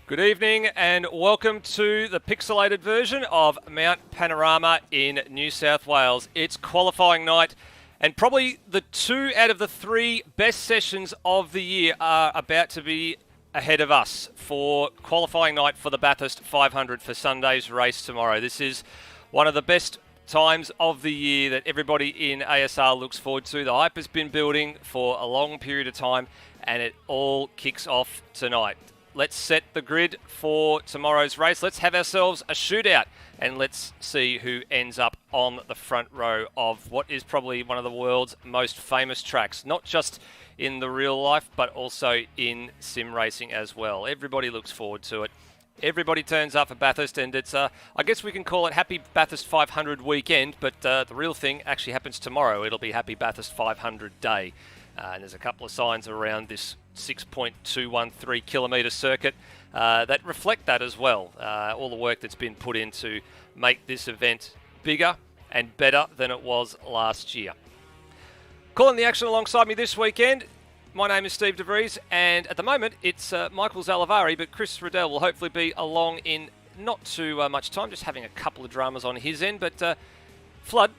Good evening and welcome to the pixelated version of Mount Panorama in New South Wales. It's qualifying night and probably the two out of the three best sessions of the year are about to be ahead of us for qualifying night for the Bathurst 500 for Sunday's race tomorrow. This is one of the best times of the year that everybody in ASR looks forward to. The hype has been building for a long period of time and it all kicks off tonight. Let's set the grid for tomorrow's race. Let's have ourselves a shootout and let's see who ends up on the front row of what is probably one of the world's most famous tracks, not just in the real life, but also in sim racing as well. Everybody looks forward to it. Everybody turns up for Bathurst, and it's, I guess we can call it Happy Bathurst 500 weekend, but the real thing actually happens tomorrow. It'll be Happy Bathurst 500 day. And there's a couple of signs around this 6.213 kilometre circuit that reflect that as well. All the work that's been put in to make this event bigger and better than it was last year. Calling the action alongside me this weekend, my name is Steve DeVries, and at the moment it's Michael Zalavari, but Chris Riddell will hopefully be along in not too much time, just having a couple of dramas on his end. But Flood,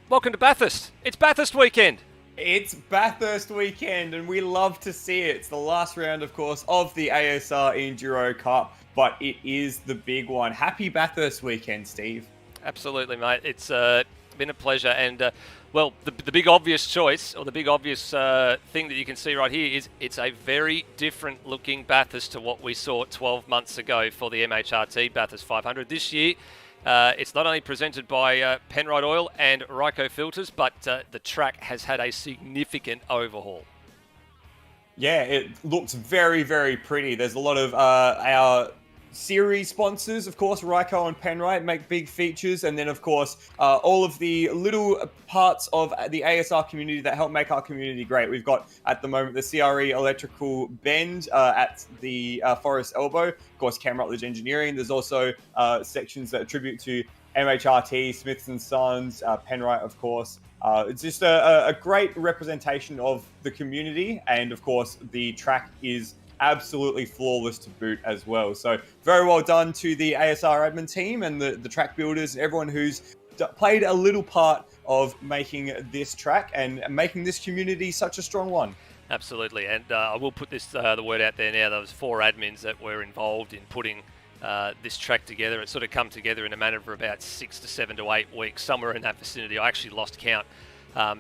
welcome to Bathurst. It's Bathurst weekend. It's Bathurst weekend, and we love to see it. It's the last round, of course, of the ASR Enduro Cup, but it is the big one. Happy Bathurst weekend, Steve. Absolutely, mate. It's been a pleasure. And, well, the big obvious choice, or the big obvious thing that you can see right here is it's a very different looking Bathurst to what we saw 12 months ago for the MHRT Bathurst 500. This year, it's not only presented by Penrite Oil and Ryco Filters, but the track has had a significant overhaul. Yeah, it looks very, very pretty. There's a lot of our series sponsors, of course, Ryco and Penrite make big features, and then of course all of the little parts of the ASR community that help make our community great. We've got at the moment the CRE Electrical Bend at the Forest Elbow, of course Cam Rutledge Engineering. There's also sections that attribute to MHRT, Smiths and Sons, Penrite, of course. It's just a great representation of the community, and of course the track is absolutely flawless to boot as well. So very well done to the ASR admin team and the track builders and everyone who's played a little part of making this track and making this community such a strong one. Absolutely, and I will put this the word out there now. There was 4 admins that were involved in putting this track together. It sort of come together in a matter of about 6 to 7 to 8 weeks, somewhere in that vicinity. I actually lost count.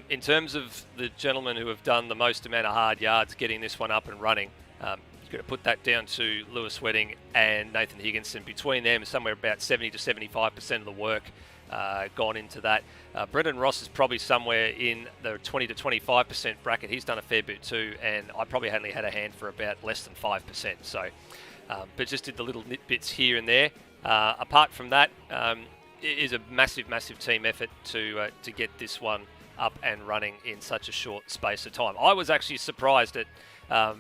In terms of the gentlemen who have done the most amount of hard yards getting this one up and running, you've got to put that down to Lewis Wedding and Nathan Higginson. Between them, somewhere about 70 to 75% of the work gone into that. Brendan Ross is probably somewhere in the 20 to 25% bracket. He's done a fair bit too, and I probably only had a hand for about less than 5%. So, but just did the little nitbits here and there. Apart from that, it is a massive, massive team effort to get this one up and running in such a short space of time. I was actually surprised at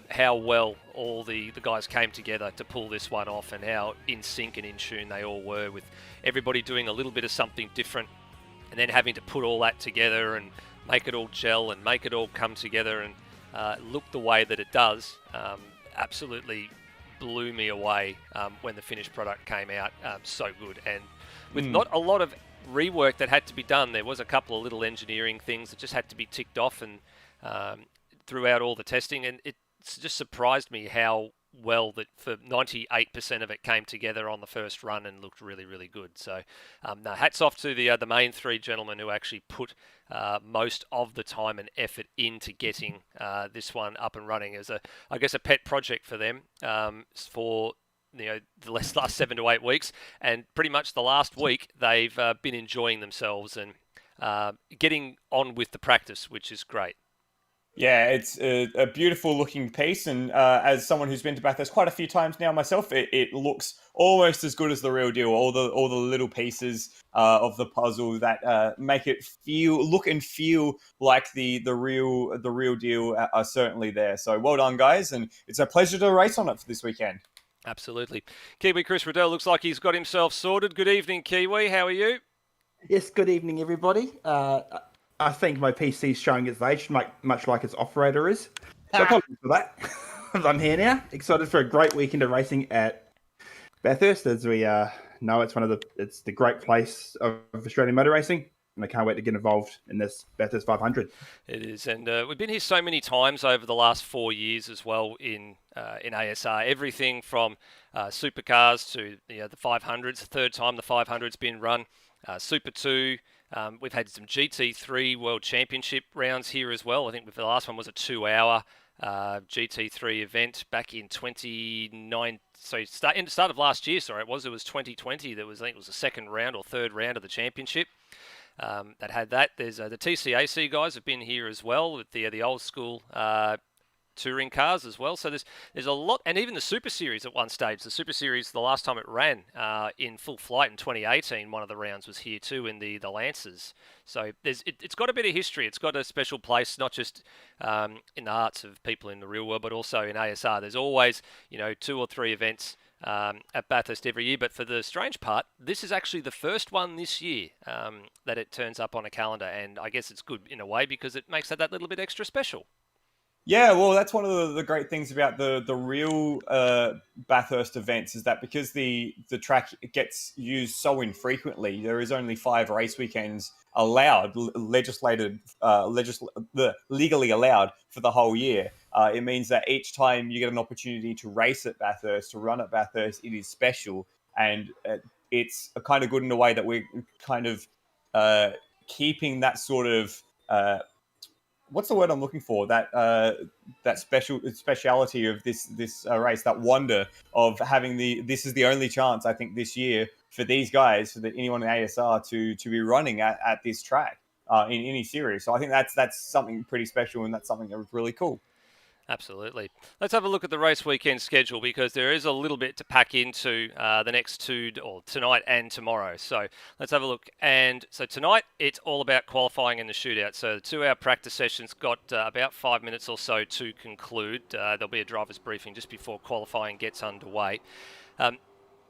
how well all the guys came together to pull this one off, and how in sync and in tune they all were, with everybody doing a little bit of something different and then having to put all that together and make it all gel and make it all come together and look the way that it does. Absolutely blew me away when the finished product came out. So good, and with not a lot of rework that had to be done. There was a couple of little engineering things that just had to be ticked off and throughout all the testing, and it just surprised me how well that for 98% of it came together on the first run and looked really, really good. So no, hats off to the main 3 gentlemen who actually put most of the time and effort into getting this one up and running as I guess a pet project for them for the last 7 to 8 weeks, and pretty much the last week they've been enjoying themselves and getting on with the practice, which is great. Yeah, it's a beautiful looking piece, and as someone who's been to Bathurst quite a few times now myself, it looks almost as good as the real deal. All the little pieces of the puzzle that make it look and feel like the real deal are certainly there. So well done, guys, and it's a pleasure to race on it for this weekend. Absolutely. Kiwi Chris Riddell looks like he's got himself sorted. Good evening, Kiwi. How are you? Yes, good evening, everybody. I think my PC is showing its age, much like its operator is. So apologies for that. I'm here now. Excited for a great weekend of racing at Bathurst, as we know, it's the great place of Australian motor racing, and I can't wait to get involved in this Bathurst 500. It is, and we've been here so many times over the last 4 years as well in ASR. Everything from supercars to the 500s. The third time the 500's been run. Super 2. We've had some GT3 World Championship rounds here as well. I think the last one was a 2-hour GT3 event back in 2019. So start of last year. Sorry, it was 2020. I think it was the second round or third round of the championship. That had that. There's the TCAC guys have been here as well with the old school touring cars as well. So there's a lot, and even the Super Series at one stage. The Super Series, the last time it ran in full flight in 2018, one of the rounds was here too in the Lancers. So it's got a bit of history. It's got a special place, not just in the hearts of people in the real world, but also in ASR. There's always 2 or 3 events at Bathurst every year. But for the strange part, this is actually the first one this year that it turns up on a calendar, and I guess it's good in a way because it makes that little bit extra special. Yeah, well, that's one of the great things about the real Bathurst events is that because the track gets used so infrequently, there is only 5 race weekends allowed, legally allowed for the whole year. It means that each time you get an opportunity to race at Bathurst, to run at Bathurst, it is special, and it's kind of good in a way that we're kind of keeping that sort of what's the word I'm looking for? That speciality of this race, that wonder of having this is the only chance I think this year for these guys, for anyone in ASR to be running at this track in any series. So I think that's something pretty special, and that's something that was really cool. Absolutely. Let's have a look at the race weekend schedule because there is a little bit to pack into the next 2, or tonight and tomorrow. So let's have a look. And so tonight, it's all about qualifying in the shootout. So the 2-hour practice session's got about 5 minutes or so to conclude. There'll be a driver's briefing just before qualifying gets underway.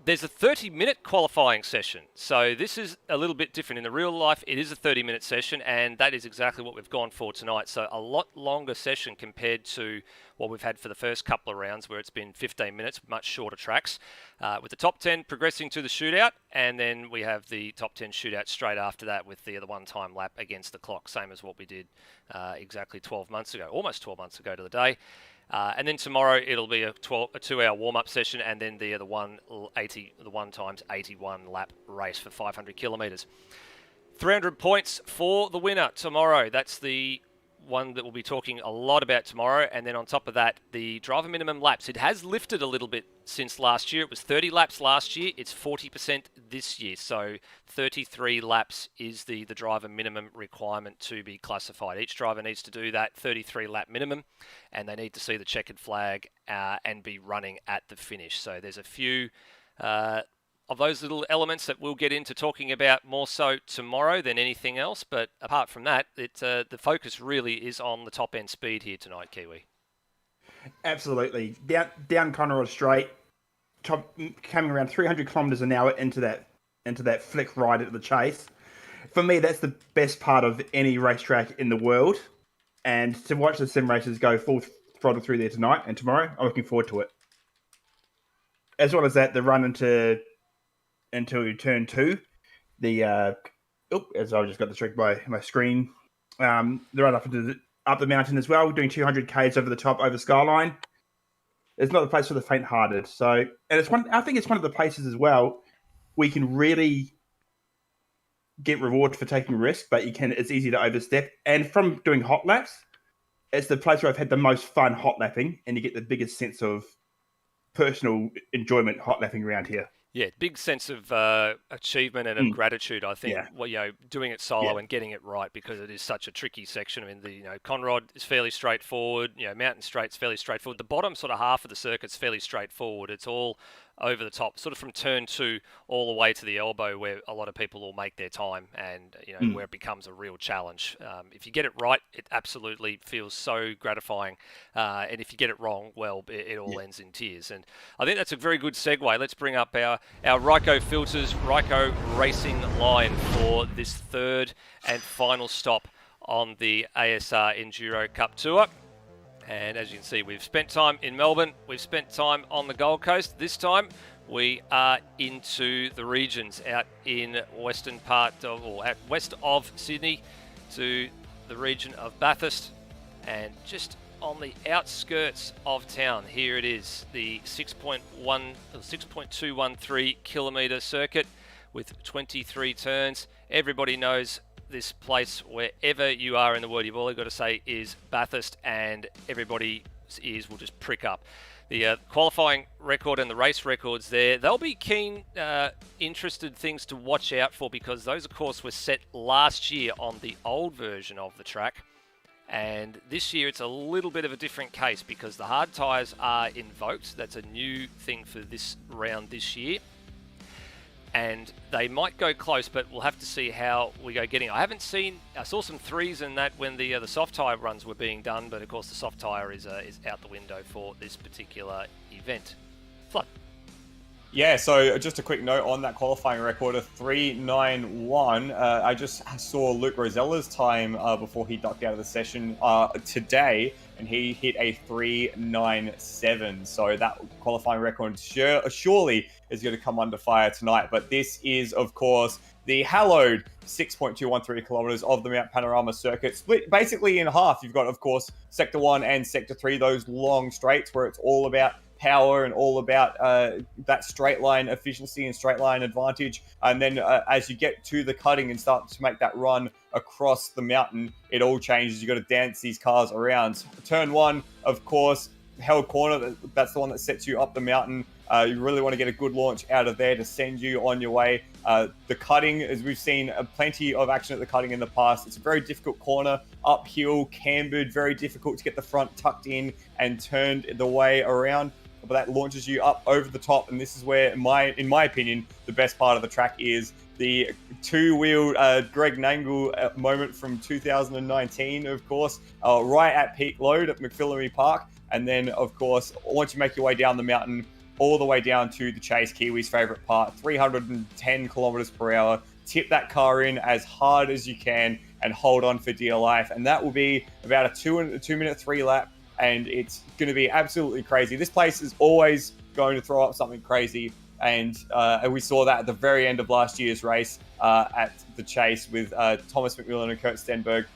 There's a 30-minute qualifying session. So this is a little bit different. In the real life, it is a 30-minute session, and that is exactly what we've gone for tonight. So a lot longer session compared to what we've had for the first couple of rounds, where it's been 15 minutes, much shorter tracks. With the top 10 progressing to the shootout, and then we have the top 10 shootout straight after that with the one-time lap against the clock, same as what we did exactly 12 months ago, almost 12 months ago to the day. And then tomorrow it'll be a 2-hour warm-up session, and then the 1 times 81 lap race for 500 kilometres. 300 points for the winner tomorrow. That's the one that we'll be talking a lot about tomorrow. And then on top of that, the driver minimum laps. It has lifted a little bit since last year. It was 30 laps last year. It's 40% this year. So 33 laps is the driver minimum requirement to be classified. Each driver needs to do that 33 lap minimum, and they need to see the checkered flag and be running at the finish. So there's a few of those little elements that we'll get into talking about more so tomorrow than anything else. But apart from that, the focus really is on the top end speed here tonight, Kiwi. Absolutely. Down Conrod Straight, coming around 300 kilometres an hour into that flick ride at the chase. For me, that's the best part of any racetrack in the world. And to watch the sim races go full throttle through there tonight and tomorrow, I'm looking forward to it. As well as that, the run into turn 2, as I just got distracted by my screen, the run up the mountain as well, doing 200 k's over the top, over Skyline. It's not a place for the faint-hearted. So, and I think it's one of the places as well we can really get rewarded for taking risk, but it's easy to overstep. And from doing hot laps, it's the place where I've had the most fun hot lapping, and you get the biggest sense of personal enjoyment hot lapping around here. Yeah, big sense of achievement and of gratitude, I think. Yeah. Well, doing it solo and getting it right, because it is such a tricky section. I mean, Conrod is fairly straightforward. Mountain Straight's fairly straightforward. The bottom sort of half of the circuit's fairly straightforward. It's all over the top, sort of from turn 2 all the way to the elbow, where a lot of people will make their time, and where it becomes a real challenge. If you get it right, it absolutely feels so gratifying, and if you get it wrong, well, it all ends in tears. And I think that's a very good segue. Let's bring up our Ryco Filters Ryco Racing line for this third and final stop on the ASR Enduro Cup Tour. And as you can see, we've spent time in Melbourne, we've spent time on the Gold Coast. This time, we are into the regions out in western part of, or out west of Sydney to the region of Bathurst, and just on the outskirts of town, here it is, the 6.213 kilometre circuit with 23 turns. Everybody knows this place wherever you are in the world. You've all got to say is Bathurst, and everybody's ears will just prick up. The qualifying record and the race records there, they'll be keen, interested things to watch out for, because those, of course, were set last year on the old version of the track. And this year it's a little bit of a different case because the hard tyres are invoked. That's a new thing for this round this year. And they might go close, but we'll have to see how we go getting. I saw some threes in that when the soft tyre runs were being done, but of course the soft tyre is out the window for this particular event. Flood. Yeah, so just a quick note on that qualifying record of 3:91. I just saw Luke Rosella's time before he ducked out of the session today, and he hit a 3:97. So that qualifying record surely is going to come under fire tonight. But this is, of course, the hallowed 6.213 kilometers of the Mount Panorama circuit, split basically in half. You've got, of course, Sector 1 and Sector 3, those long straights where it's all about power and all about that straight line efficiency and straight line advantage. And then as you get to the cutting and start to make that run across the mountain, it all changes. You've got to dance these cars around. Turn 1, of course, held corner, that's the one that sets you up the mountain. You really want to get a good launch out of there to send you on your way. The cutting, as we've seen plenty of action at the cutting in the past, it's a very difficult corner, uphill, cambered, very difficult to get the front tucked in and turned the way around. But that launches you up over the top, and this is where, in my opinion, the best part of the track is. The two-wheeled Greg Nangle moment from 2019, of course, right at peak load at McPhillamy Park. And then, of course, once you make your way down the mountain, all the way down to the chase, Kiwi's favourite part, 310 kilometres per hour. Tip that car in as hard as you can and hold on for dear life. And that will be about a 2-minute 3-lap. And it's going to be absolutely crazy. This place is always going to throw up something crazy. And we saw that at the very end of last year's race at the chase with Thomas McMillan and Kurt Stenberg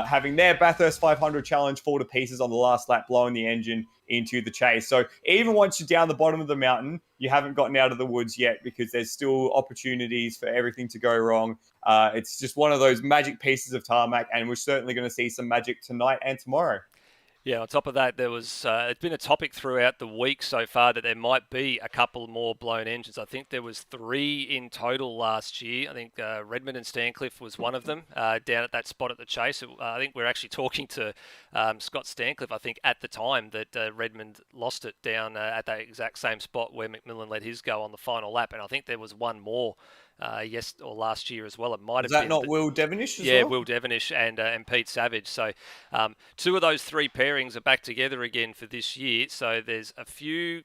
having their Bathurst 500 challenge fall to pieces on the last lap, blowing the engine into the chase. So even once you're down the bottom of the mountain, you haven't gotten out of the woods yet, because there's still opportunities for everything to go wrong. It's just one of those magic pieces of tarmac, and we're certainly going to see some magic tonight and tomorrow. Yeah, on top of that, there was it's been a topic throughout the week so far that there might be a couple more blown engines. I think there was 3 in total last year. I think Redmond and Stancliffe was one of them down at that spot at the chase. I think we're actually talking to Scott Stancliffe, I think, at the time that Redmond lost it down at that exact same spot where McMillan let his go on the final lap. And I think there was one more last year as well. It might have been. Is that not Will Devonish as well? Yeah, Will Devonish and Pete Savage. So 2 of those 3 pairings are back together again for this year. So there's a few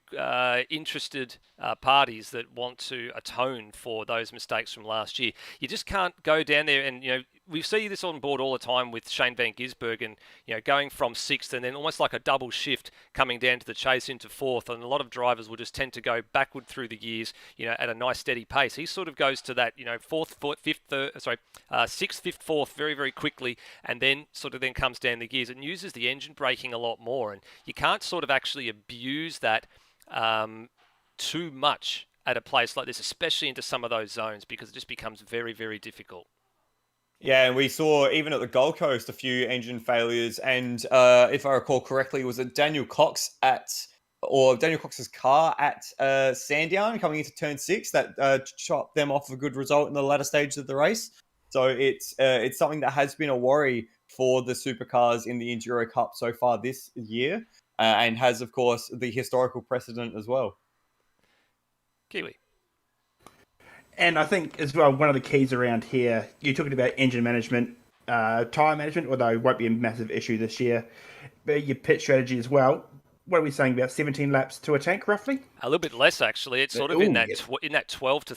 interested parties that want to atone for those mistakes from last year. You just can't go down there and, we see this on board all the time with Shane Van Gisbergen, going from 6th and then almost like a double shift coming down to the chase into 4th. And a lot of drivers will just tend to go backward through the years, at a nice steady pace. He sort of goes to that, 6th, 5th, 4th very, very quickly, and then then comes down the gears and uses the engine braking a lot more. And you can't sort of actually abuse that too much at a place like this, especially into some of those zones, because it just becomes very, very difficult. Yeah, and we saw even at the Gold Coast a few engine failures, and if I recall correctly, was it Daniel Cox's car at Sandown coming into turn 6 that chopped them off a good result in the latter stages of the race. So it's something that has been a worry for the supercars in the Enduro Cup so far this year, and has, of course, the historical precedent as well. Kiwi. And I think as well, one of the keys around here, you're talking about engine management, tyre management, although it won't be a massive issue this year, but your pit strategy as well. What are we saying, about 17 laps to a tank, roughly? A little bit less, actually. It's sort of in that 12 to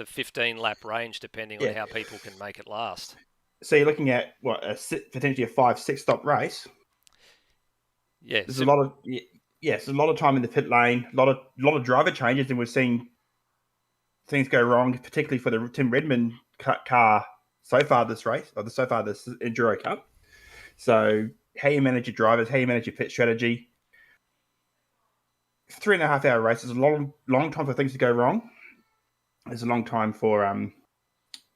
15 lap range, depending on how people can make it last. So you're looking at potentially a 5-6 stop race. Yeah, there's a lot of time in the pit lane, a lot of driver changes, and we're seeing things go wrong, particularly for the Tim Redmond car so far this race, or so far this Enduro Cup. So how you manage your drivers, how you manage your pit strategy. 3.5 hour race is a long time for things to go wrong. It's a long time for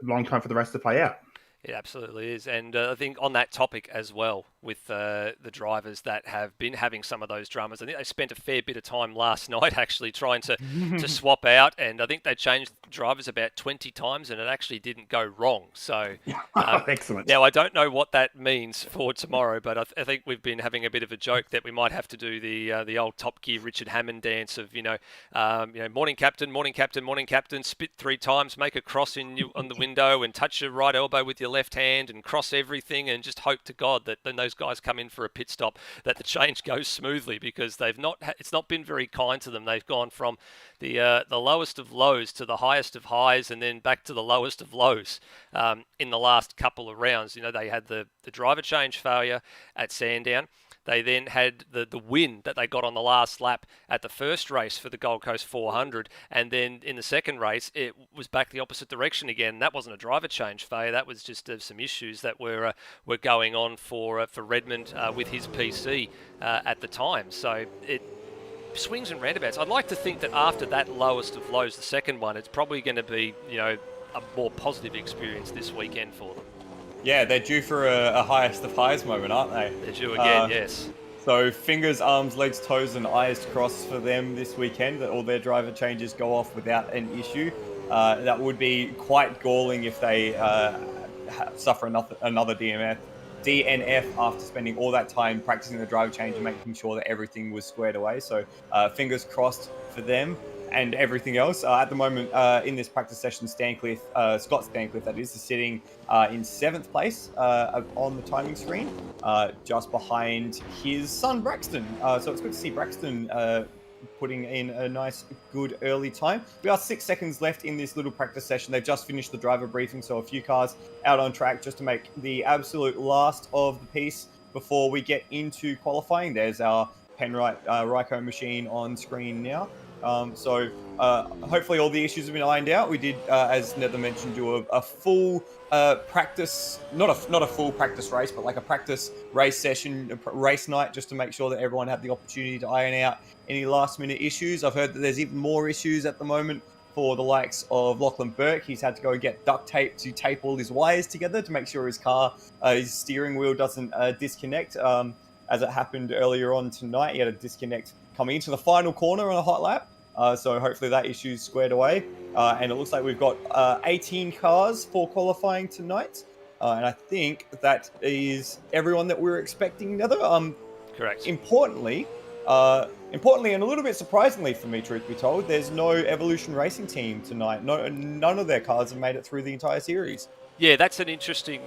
the race to play out. It absolutely is. And I think on that topic as well, with the drivers that have been having some of those dramas, I think they spent a fair bit of time last night actually trying to swap out. And I think they changed drivers about 20 times and it actually didn't go wrong. So excellent. Now, I don't know what that means for tomorrow, but I think we've been having a bit of a joke that we might have to do the old Top Gear Richard Hammond dance of, morning captain, morning captain, morning captain, spit 3 times, make a cross on the window and touch your right elbow with your left hand and cross everything and just hope to God that when those guys come in for a pit stop that the change goes smoothly, because it's not been very kind to them. They've gone from the lowest of lows to the highest of highs and then back to the lowest of lows in the last couple of rounds. They had the driver change failure at Sandown. They then had the win that they got on the last lap at the first race for the Gold Coast 400. And then in the second race, it was back the opposite direction again. That wasn't a driver change failure. That was just some issues that were going on for Redmond with his PC at the time. So it swings and roundabouts. I'd like to think that after that lowest of lows, the second one, it's probably going to be, a more positive experience this weekend for them. Yeah, they're due for a highest of highs moment, aren't they? They're due again, yes. So fingers, arms, legs, toes, and eyes crossed for them this weekend that all their driver changes go off without an issue. That would be quite galling if they suffer another DNF after spending all that time practicing the driver change and making sure that everything was squared away. So fingers crossed for them and everything else. At the moment, in this practice session, Scott Stancliffe, that is sitting in 7th place on the timing screen, just behind his son, Braxton. So it's good to see Braxton putting in a nice, good early time. We are 6 seconds left in this little practice session. They've just finished the driver briefing, so a few cars out on track just to make the absolute last of the piece before we get into qualifying. There's our Penrite Ryco machine on screen now. So hopefully all the issues have been ironed out. We did, as Nether mentioned, do a full practice, not a full practice race, but like a practice race session, a race night, just to make sure that everyone had the opportunity to iron out any last minute issues. I've heard that there's even more issues at the moment for the likes of Lachlan Burke. He's had to go and get duct tape to tape all his wires together to make sure his car, his steering wheel doesn't disconnect. As it happened earlier on tonight, he had a disconnect coming into the final corner on a hot lap. So hopefully that issue's squared away. And it looks like we've got 18 cars for qualifying tonight. And I think that is everyone that we're expecting, Nether. Correct. Importantly, and a little bit surprisingly for me, truth be told, there's no Evolution Racing team tonight. None of their cars have made it through the entire series. Yeah, that's an interesting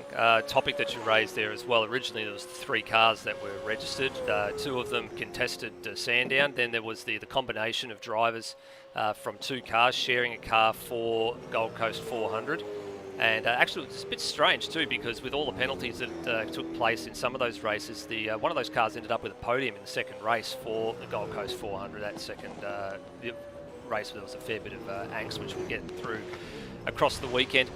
topic that you raised there as well. Originally, there was 3 cars that were registered. 2 of them contested Sandown. Then there was the combination of drivers from 2 cars sharing a car for Gold Coast 400. And actually, it's a bit strange too, because with all the penalties that took place in some of those races, one of those cars ended up with a podium in the second race for the Gold Coast 400. That second race, there was a fair bit of angst, which we'll get through across the weekend.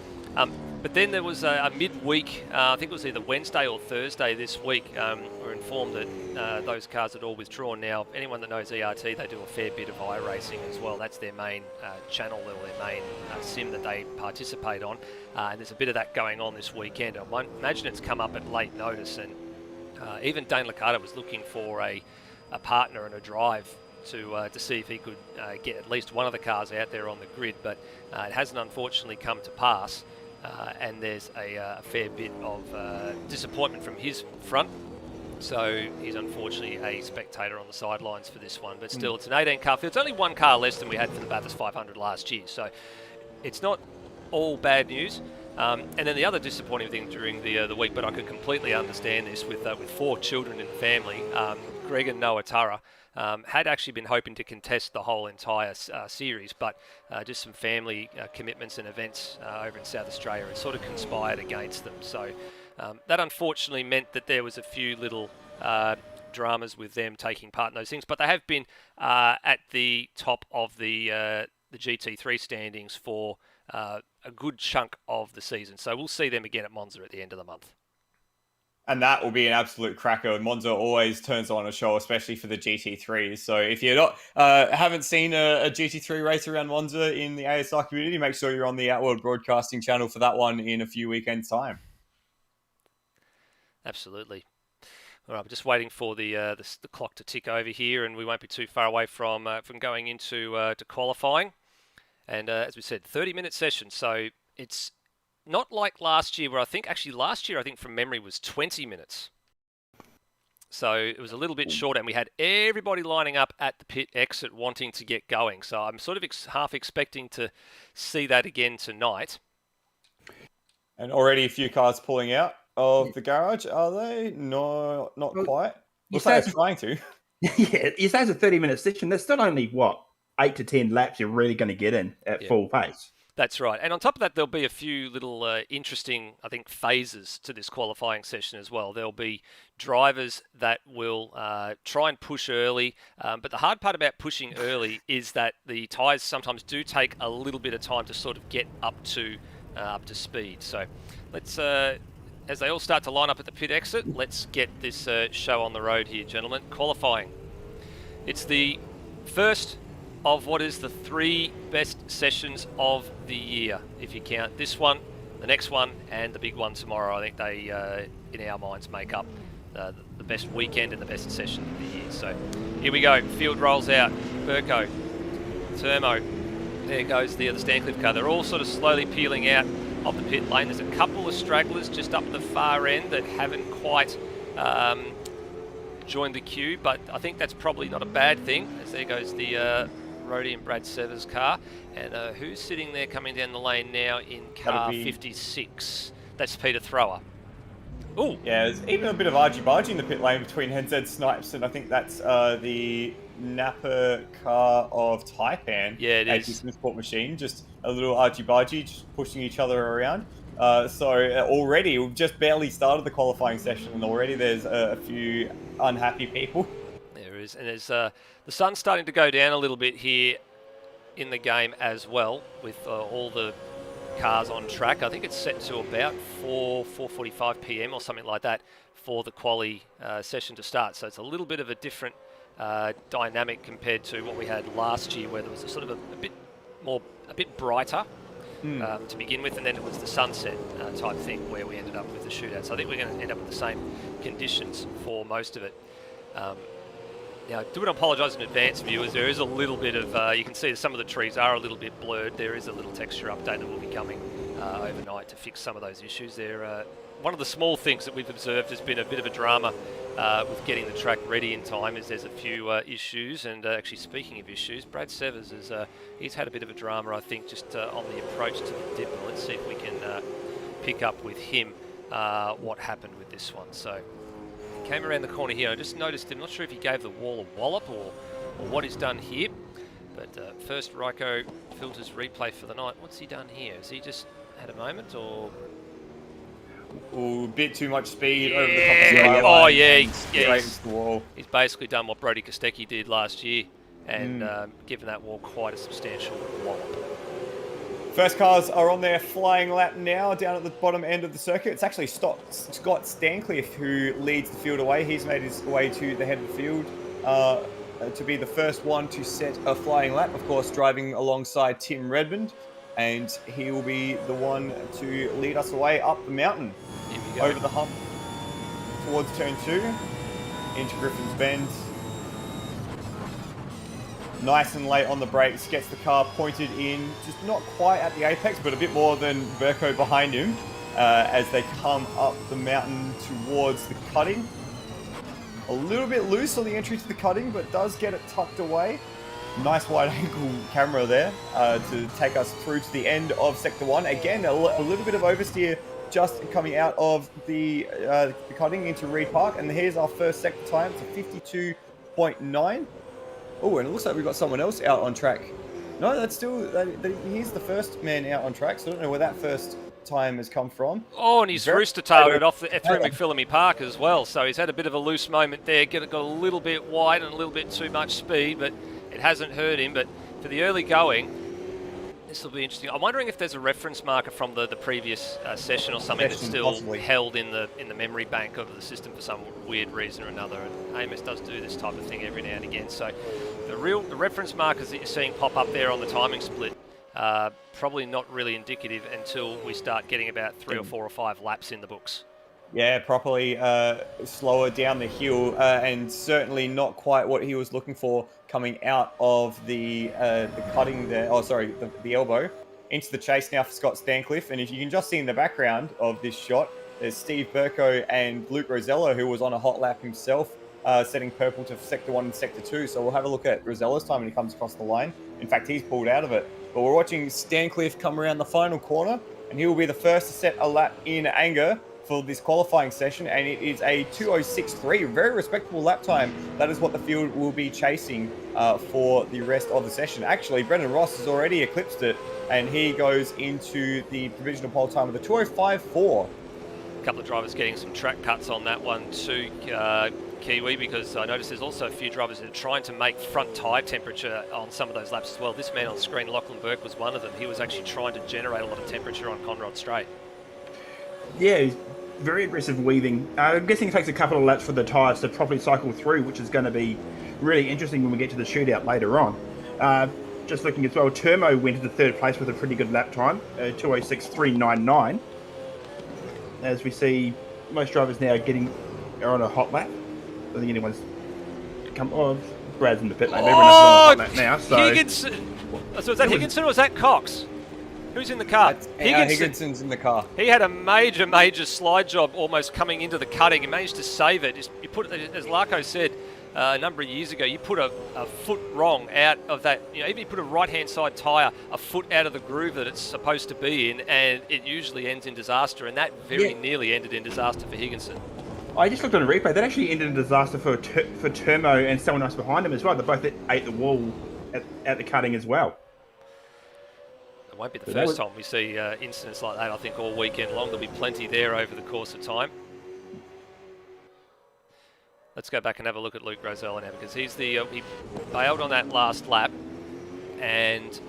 But then there was a midweek, I think it was either Wednesday or Thursday this week, we're informed that those cars had all withdrawn. Now, anyone that knows ERT, they do a fair bit of iRacing as well. That's their main channel, or their main sim that they participate on. And there's a bit of that going on this weekend. I imagine it's come up at late notice, and even Dane Licata was looking for a partner and a drive to see if he could get at least one of the cars out there on the grid, but it hasn't unfortunately come to pass. And there's a fair bit of disappointment from his front. So he's unfortunately a spectator on the sidelines for this one. But still, it's an 18-car field. It's only 1 car less than we had for the Bathurst 500 last year. So it's not all bad news. And then the other disappointing thing during the week, but I could completely understand this with 4 children in the family, Greg and Noah Turra, had actually been hoping to contest the whole entire series, but just some family commitments and events over in South Australia had sort of conspired against them. So that unfortunately meant that there was a few little dramas with them taking part in those things, but they have been at the top of the the GT3 standings for a good chunk of the season. So we'll see them again at Monza at the end of the month. And that will be an absolute cracker. Monza always turns on a show, especially for the GT3s. So if you're not haven't seen a GT3 race around Monza in the ASR community, make sure you're on the Outworld Broadcasting channel for that one in a few weekends' time. Absolutely. All right, I'm just waiting for the clock to tick over here, and we won't be too far away from going into to qualifying. And as we said, 30-minute session. So it's not like last year, where I think from memory was 20 minutes. So it was a little bit shorter, and we had everybody lining up at the pit exit wanting to get going. So I'm sort of half expecting to see that again tonight. And already a few cars pulling out of the garage, are they? No, not quite. Looks like they're trying to. Yeah, you say it's a 30-minute session. There's still only, 8 to 10 laps you're really going to get in at full pace. That's right. And on top of that, there'll be a few little interesting, I think, phases to this qualifying session as well. There'll be drivers that will try and push early. But the hard part about pushing early is that the tyres sometimes do take a little bit of time to sort of get up to speed. So let's, as they all start to line up at the pit exit, let's get this show on the road here, gentlemen. Qualifying. It's the first of what is the 3 best sessions of the year, if you count this one, the next one, and the big one tomorrow. I think they, in our minds, make up the best weekend and the best session of the year. So here we go. Field rolls out. Burko, Turmo. There goes the Stancliffe car. They're all sort of slowly peeling out of the pit lane. There's a couple of stragglers just up the far end that haven't quite joined the queue, but I think that's probably not a bad thing, as there goes the Rody and Brad Severs car. And who's sitting there coming down the lane now in car 56? That's Peter Thrower. Ooh. Yeah, there's even a bit of argy-bargy in the pit lane between NZ Snipes, and I think that's the Napa car of Taipan. Yeah, it is. Sport Machine, just a little argy-bargy, just pushing each other around. So already, we've just barely started the qualifying session, and already there's a few unhappy people. There is, and there's the sun's starting to go down a little bit here in the game as well, with all the cars on track. I think it's set to about 4:45 p.m. or something like that for the quali session to start. So it's a little bit of a different dynamic compared to what we had last year, where there was a sort of a bit brighter to begin with, and then it was the sunset type thing where we ended up with the shootout. So I think we're going to end up with the same conditions for most of it. Now, do not apologise in advance, viewers. There is a little bit of, you can see that some of the trees are a little bit blurred. There is a little texture update that will be coming overnight to fix some of those issues. There, one of the small things that we've observed has been a bit of a drama with getting the track ready in time, is there's a few issues. And actually, speaking of issues, Brad Severs is he's had a bit of a drama, I think, just on the approach to the dip. Let's see if we can pick up with him what happened with this one. So. Came around the corner here. I just noticed, I'm not sure if he gave the wall a wallop or what he's done here. But first, Ryko filters replay for the night. What's he done here? Has he just had a moment, or? Ooh, a bit too much speed over the top of the line. Oh, yeah. He's the wall. He's basically done what Brody Kostecki did last year and given that wall quite a substantial wallop. First cars are on their flying lap now, down at the bottom end of the circuit. It's actually Scott Stancliffe who leads the field away. He's made his way to the head of the field to be the first one to set a flying lap, of course, driving alongside Tim Redmond. And he will be the one to lead us away up the mountain, over the hump, towards turn 2, into Griffin's Bend. Nice and late on the brakes, gets the car pointed in, just not quite at the apex, but a bit more than Burko behind him as they come up the mountain towards the cutting. A little bit loose on the entry to the cutting, but does get it tucked away. Nice wide angle camera there to take us through to the end of Sector 1. Again, a little bit of oversteer just coming out of the cutting into Reed Park. And here's our first sector time, it's a 52.9. Oh, and it looks like we've got someone else out on track. No, that's still, he's the first man out on track, so I don't know where that first time has come from. Oh, and he's rooster-tailed it off through McPhillamy Park as well, so he's had a bit of a loose moment there, got a little bit wide and a little bit too much speed, but it hasn't hurt him. But for the early going, This will be interesting. I'm wondering if there's a reference marker from the previous session or something that's Session, still possibly. held in the memory bank of the system for some weird reason or another. And Amos does do this type of thing every now and again. So the reference markers that you're seeing pop up there on the timing split probably not really indicative until we start getting about 3 or 4 or 5 laps in the books. Yeah, properly slower down the hill, and certainly not quite what he was looking for coming out of the cutting there. Oh, sorry, the elbow into the chase now for Scott Stancliffe. And if you can just see in the background of this shot, there's Steve Burko and Luke Rosella, who was on a hot lap himself, setting purple to Sector 1 and Sector 2. So we'll have a look at Rosella's time when he comes across the line. In fact, he's pulled out of it. But we're watching Stancliffe come around the final corner, and he will be the first to set a lap in anger for this qualifying session, and it is a 2:06.3, very respectable lap time. That is what the field will be chasing for the rest of the session. Actually, Brendan Ross has already eclipsed it, and he goes into the provisional pole time with a 2:05.4. A couple of drivers getting some track cuts on that one too, Kiwi, because I noticed there's also a few drivers that are trying to make front tyre temperature on some of those laps as well. This man on screen, Lachlan Burke, was one of them. He was actually trying to generate a lot of temperature on Conrod Straight. Yeah, he's very aggressive weaving. I'm guessing it takes a couple of laps for the tyres to properly cycle through, which is going to be really interesting when we get to the shootout later on. Just looking as well, Turmo went into third place with a pretty good lap time, 2:06.399. As we see, most drivers now are on a hot lap. I don't think anyone's come. Oh, Brad's in the pit lane. Everyone else is on a hot lap now. So Higginson. So was that Higginson or was that Cox? Who's in the car? Higginson's in the car. He had a major slide job almost coming into the cutting. He managed to save it. You put, as Larko said a number of years ago, you put a foot wrong out of that. Even you put a right-hand side tyre a foot out of the groove that it's supposed to be in, and it usually ends in disaster. And that very nearly ended in disaster for Higginson. I just looked on a replay. That actually ended in disaster for Turmo and someone else behind him as well. They both ate the wall at the cutting as well. It won't be the first time we see incidents like that, I think, all weekend long. There'll be plenty there over the course of time. Let's go back and have a look at Luke Rosella now, because he bailed on that last lap, and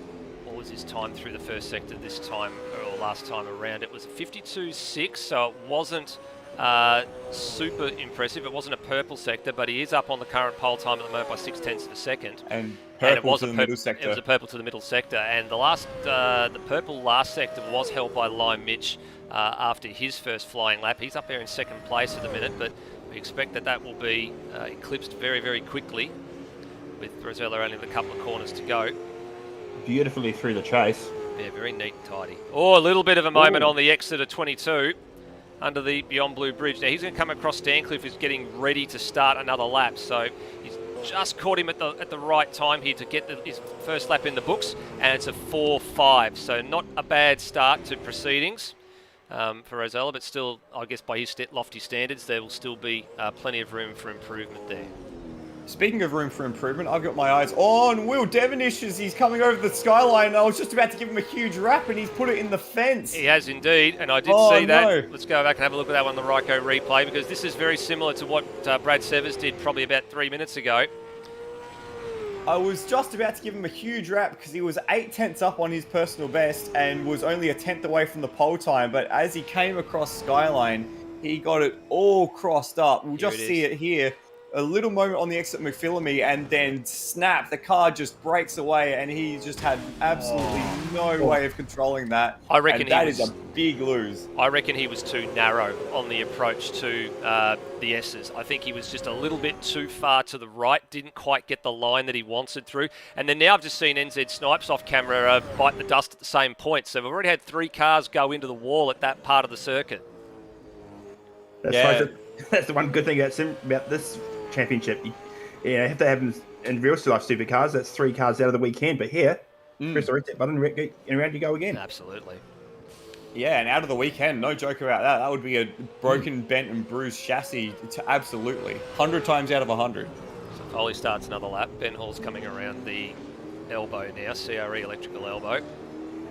what was his time through the first sector this time, or last time around? It was 52.6, so it wasn't super impressive. It wasn't a purple sector, but he is up on the current pole time at the moment by 0.6 of a second. And purple to the middle sector. It was a purple to the middle sector, and the purple last sector was held by Lime Mitch after his first flying lap. He's up there in second place at the minute, but we expect that will be eclipsed very, very quickly, with Rosella only with a couple of corners to go. Beautifully through the chase. Yeah, very neat and tidy. Oh, a little bit of a moment on the exit of 22 under the Beyond Blue Bridge. Now he's going to come across Stancliffe, who's getting ready to start another lap, so he's just caught him at the right time here to get his first lap in the books, and it's a 4.5, so not a bad start to proceedings for Rosella, but still, I guess by his lofty standards, there will still be plenty of room for improvement there. Speaking of room for improvement, I've got my eyes on Will Devonish as he's coming over the skyline. I was just about to give him a huge rap, and he's put it in the fence. He has indeed, and I did see that. No. Let's go back and have a look at that one on the Ryco replay, because this is very similar to what Brad Severs did probably about 3 minutes ago. I was just about to give him a huge rap because he was 8 tenths up on his personal best and was only a tenth away from the pole time. But as he came across Skyline, he got it all crossed up. We'll just see it here. A little moment on the exit McPhillamy, and then snap, the car just breaks away, and he just had absolutely no way of controlling that. I reckon that is a big lose. I reckon he was too narrow on the approach to the S's. I think he was just a little bit too far to the right, didn't quite get the line that he wanted through. And then now I've just seen NZ Snipes off camera bite the dust at the same point. So we've already had 3 cars go into the wall at that part of the circuit. That's the one good thing about this championship. You have to have them in real life supercars. That's 3 cars out of the weekend. But here, press the reset button and around you go again. Absolutely. Yeah, and out of the weekend, no joke about that. That would be a broken, bent, and bruised chassis. Absolutely. 100 times out of 100. So Foley starts another lap. Ben Hall's coming around the elbow now, CRE electrical elbow.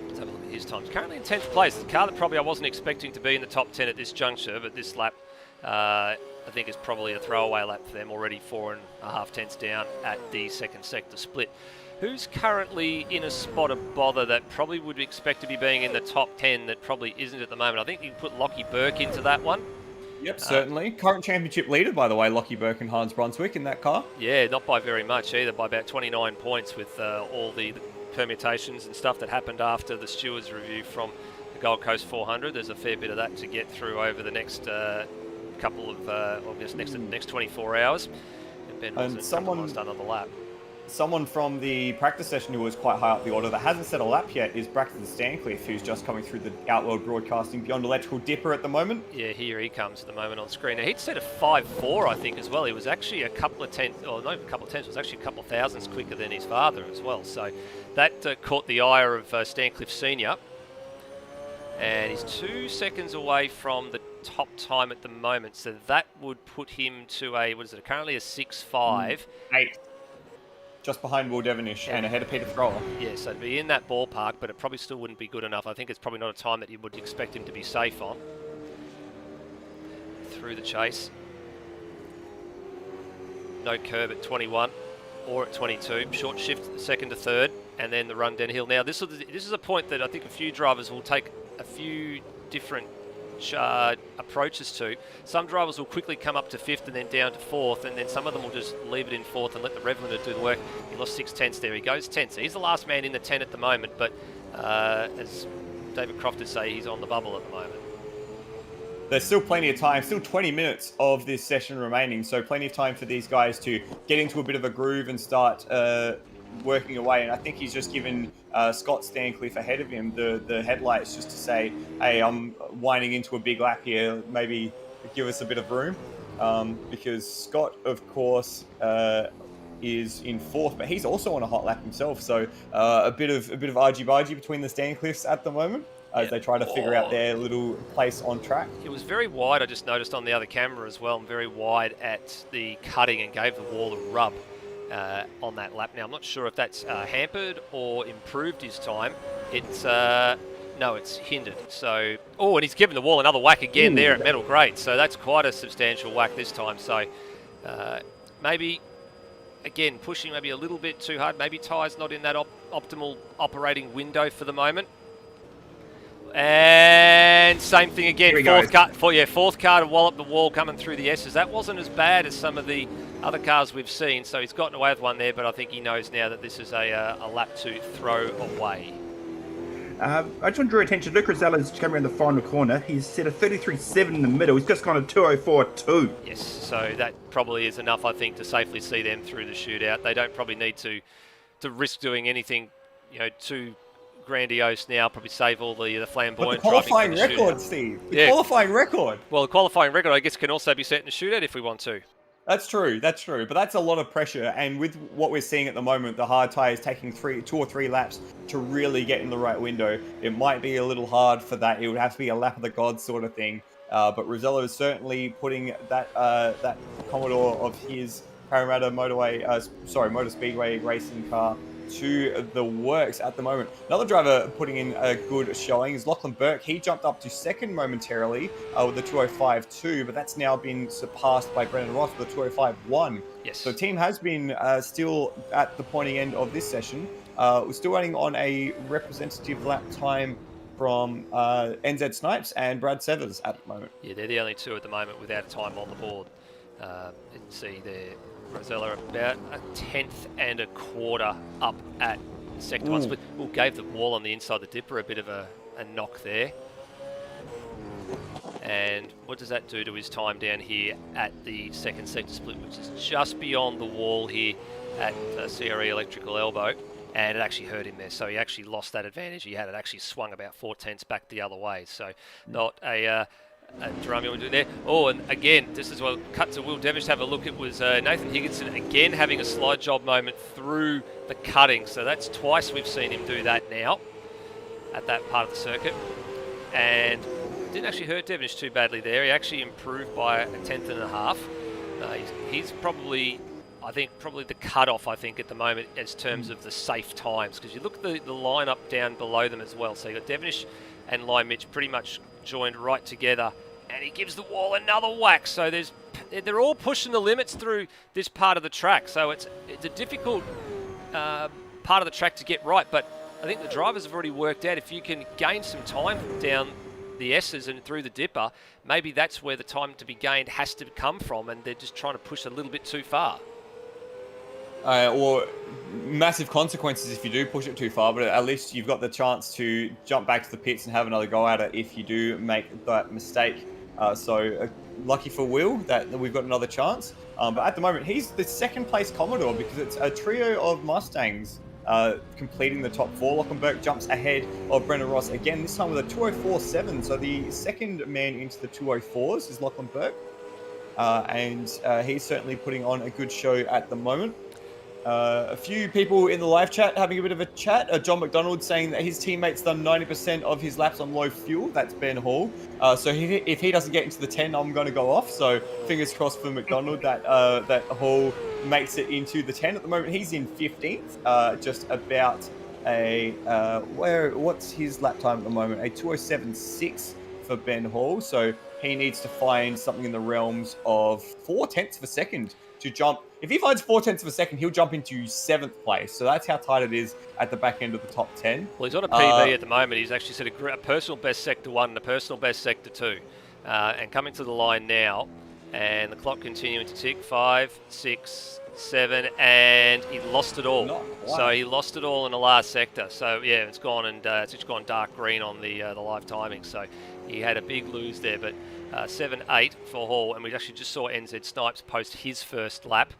Let's have a look at his times. Currently in 10th place. The car that probably I wasn't expecting to be in the top 10 at this juncture, but this lap I think is probably a throwaway lap for them, already 4.5 tenths down at the second sector split. Who's currently in a spot of bother that probably would expect to be being in the top 10 that probably isn't at the moment? I think you can put Lockie Burke into that one. Yep, certainly. Current championship leader, by the way, Lockie Burke and Hans Brunswick in that car. Yeah, not by very much either, by about 29 points with all the permutations and stuff that happened after the stewards review from the Gold Coast 400. There's a fair bit of that to get through over the next couple of, next 24 hours. And Ben Wilson's done another lap. Someone from the practice session who was quite high up the order that hasn't set a lap yet is Braxton Stancliffe, who's just coming through the Outworld Broadcasting Beyond Electrical Dipper at the moment. Yeah, here he comes at the moment on screen. Now, he'd set a 5.4, I think, as well. He was actually a couple of tenths, or not even a couple of tenths, it was actually a couple of thousandths quicker than his father as well. So that caught the ire of Stancliffe Senior. And he's 2 seconds away from the top time at the moment. So that would put him to currently a 6.5. 8. Just behind Will Devonish and ahead of Peter Thrower. Yeah, so to be in that ballpark, but it probably still wouldn't be good enough. I think it's probably not a time that you would expect him to be safe on. Through the chase. No curb at 21 or at 22. Short shift second to third, and then the run downhill. Now, this is a point that I think a few drivers will take a few different approaches to. Some drivers will quickly come up to 5th and then down to 4th, and then some of them will just leave it in 4th and let the Revelator do the work. He lost 6 tenths there. He goes 10th. So he's the last man in the 10 at the moment, but as David Croft would say, he's on the bubble at the moment. There's still plenty of time, still 20 minutes of this session remaining, so plenty of time for these guys to get into a bit of a groove and start working away. And I think he's just given Scott Stancliffe ahead of him the headlights just to say, hey, I'm winding into a big lap here, maybe give us a bit of room, because Scott, of course, is in 4th, but he's also on a hot lap himself, so a bit of argy-bargy between the Stancliffes at the moment as they try to figure out their little place on track. It was very wide, I just noticed on the other camera as well, and very wide at the cutting, and gave the wall a rub on that lap. Now, I'm not sure if that's hampered or improved his time. It's no, it's hindered. So, and he's given the wall another whack again there at metal grade. So that's quite a substantial whack this time. So maybe, again, pushing maybe a little bit too hard. Maybe tyres not in that optimal operating window for the moment. And same thing again, fourth car to wallop the wall coming through the S's. That wasn't as bad as some of the other cars we've seen, so he's gotten away with one there, but I think he knows now that this is a lap to throw away. I just want to draw attention, Luke Rosella's coming around the final corner. He's set a 33.7 in the middle. He's just gone a 204.2. Yes, so that probably is enough, I think, to safely see them through the shootout. They don't probably need to risk doing anything, too grandiose now, probably save all the flamboyant but the qualifying driving record, shootout. Steve. The qualifying record. Well, the qualifying record, I guess, can also be set in a shootout if we want to. That's true. But that's a lot of pressure. And with what we're seeing at the moment, the hard tyres taking 2 or 3 laps to really get in the right window, it might be a little hard for that. It would have to be a lap of the gods sort of thing. But Rosello is certainly putting that Commodore of his Parramatta Motor Speedway racing car to the works at the moment. Another driver putting in a good showing is Lachlan Burke. He jumped up to 2nd momentarily with the 205.2, but that's now been surpassed by Brendan Ross with the 205.1. Yes. So the team has been still at the pointy end of this session. We're still waiting on a representative lap time from NZ Snipes and Brad Severs at the moment. Yeah, they're the only two at the moment without a time on the board. You can see there, Rosella about a 1/10 up at sector 1 split. Gave the wall on the inside of the dipper a bit of a knock there. And what does that do to his time down here at the 2nd sector split, which is just beyond the wall here at CRE Electrical Elbow? And it actually hurt him there, so he actually lost that advantage he had. It actually swung about 4 tenths back the other way, so not a drama we do there. And again, just as well, cut to Will Devonish to have a look. It was Nathan Higginson again having a slide job moment through the cutting, so that's twice we've seen him do that now at that part of the circuit. And it didn't actually hurt Devonish too badly there. He actually improved by 1/10.5. He's probably, I think, the cut-off, I think, at the moment as terms of the safe times, because you look at the line-up down below them as well. So you've got Devonish and Lime Mitch pretty much joined right together, and he gives the wall another whack. So they're all pushing the limits through this part of the track. So it's a difficult part of the track to get right. But I think the drivers have already worked out if you can gain some time down the S's and through the dipper, maybe that's where the time to be gained has to come from, and they're just trying to push a little bit too far. Or massive consequences if you do push it too far, but at least you've got the chance to jump back to the pits and have another go at it if you do make that mistake. So lucky for Will that we've got another chance. But at the moment, he's the second place Commodore because it's a trio of Mustangs completing the top four. Lockenberg jumps ahead of Brendan Ross again, this time with a 204.7. So the second man into the 204s is Lockenberg. And he's certainly putting on a good show at the moment. A few people in the live chat having a bit of a chat. John McDonald saying that his teammate's done 90% of his laps on low fuel. That's Ben Hall. So if he doesn't get into the 10, I'm going to go off. So fingers crossed for McDonald that that Hall makes it into the 10. At the moment, he's in 15th, just about a what's his lap time at the moment? A 207.6 for Ben Hall. So he needs to find something in the realms of 0.4 of a second to jump. If he finds 0.4 of a second, he'll jump into 7th place. So that's how tight it is at the back end of the top 10. Well, he's on a PB at the moment. He's actually set a personal best sector 1 and a personal best sector 2. And coming to the line now, and the clock continuing to tick, 5, 6, 7, and he lost it all. So he lost it all in the last sector. So yeah, it's gone, and it's just gone dark green on the live timing. So he had a big lose there, but 7-8 for Hall, and we actually just saw NZ Snipes post his first lap.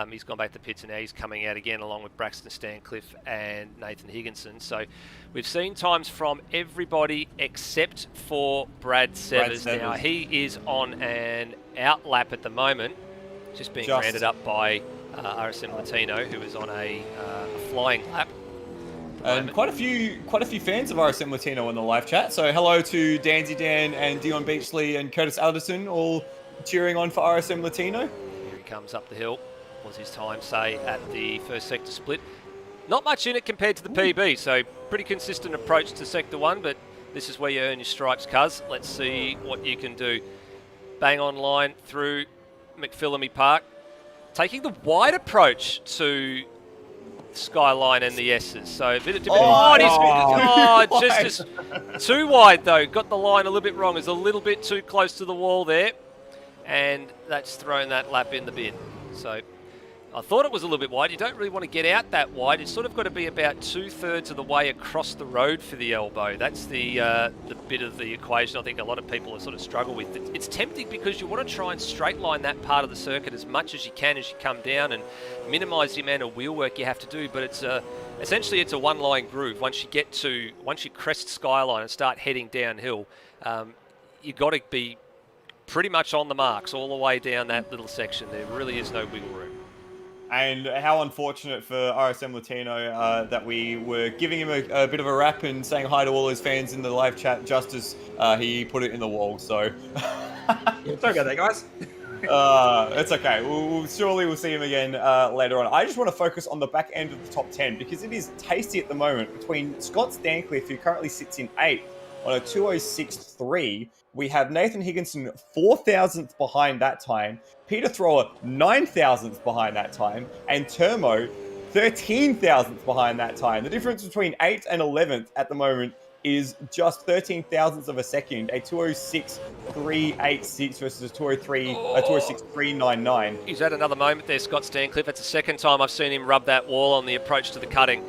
He's gone back to the pits, and now he's coming out again along with Braxton Stancliffe and Nathan Higginson. So we've seen times from everybody except for Brad Severs. Now he is on an out lap at the moment, just being rounded up by RSM Latino, who is on a flying lap. And quite a few fans of RSM Latino in the live chat. So hello to Danzy Dan and Dion Beachley and Curtis Alderson, all cheering on for RSM Latino. Here he comes up the hill. Was his time, say, at the first sector split. Not much in it compared to the PB, so pretty consistent approach to sector 1, but this is where you earn your stripes, cuz. Let's see what you can do. Bang on line through McPhillamy Park. Taking the wide approach to Skyline and the S's, so a bit of different. Just too wide though. Got the line a little bit wrong. It's a little bit too close to the wall there, and that's thrown that lap in the bin. So I thought it was a little bit wide. You don't really want to get out that wide. It's sort of got to be about 2/3 of the way across the road for the elbow. That's the bit of the equation I think a lot of people have sort of struggled with. It's tempting because you want to try and straight line that part of the circuit as much as you can as you come down and minimise the amount of wheel work you have to do. But it's essentially it's a one-line groove. Once you crest Skyline and start heading downhill, you got to be pretty much on the marks all the way down that little section. There really is no wiggle room. And how unfortunate for RSM Latino that we were giving him a bit of a rap and saying hi to all his fans in the live chat just as he put it in the wall. So sorry about that, guys. It's okay. We'll see him again later on. I just want to focus on the back end of the top 10 because it is tasty at the moment between Scott Stancliffe, who currently sits in 8th on a 206.3. We have Nathan Higginson 4,000th behind that time, Peter Thrower 9,000th behind that time, and Termo 13,000th behind that time. The difference between 8th and 11th at the moment is just 13,000ths of a second, a 206.386 versus a 206.399. He's had another moment there, Scott Stancliffe. It's the second time I've seen him rub that wall on the approach to the cutting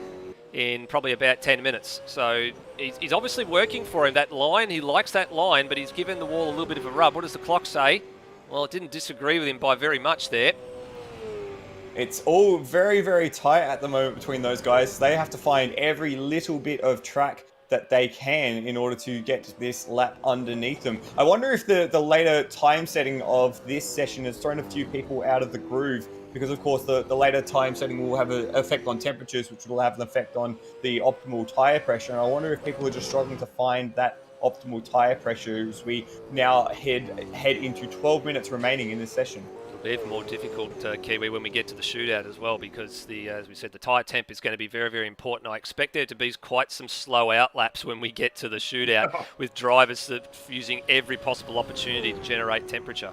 in probably about 10 minutes. So he's obviously working for him. That line, he likes that line, but he's given the wall a little bit of a rub. What does the clock say? Well, it didn't disagree with him by very much there. It's all very, very tight at the moment between those guys. They have to find every little bit of track that they can in order to get this lap underneath them. I wonder if the later time setting of this session has thrown a few people out of the groove, because of course the later time setting will have an effect on temperatures, which will have an effect on the optimal tire pressure. And I wonder if people are just struggling to find that optimal tire pressure as we now head into 12 minutes remaining in this session. It'll be even more difficult, Kiwi, when we get to the shootout as well, because as we said, the tyre temp is going to be very, very important. I expect there to be quite some slow out laps when we get to the shootout with drivers using every possible opportunity to generate temperature.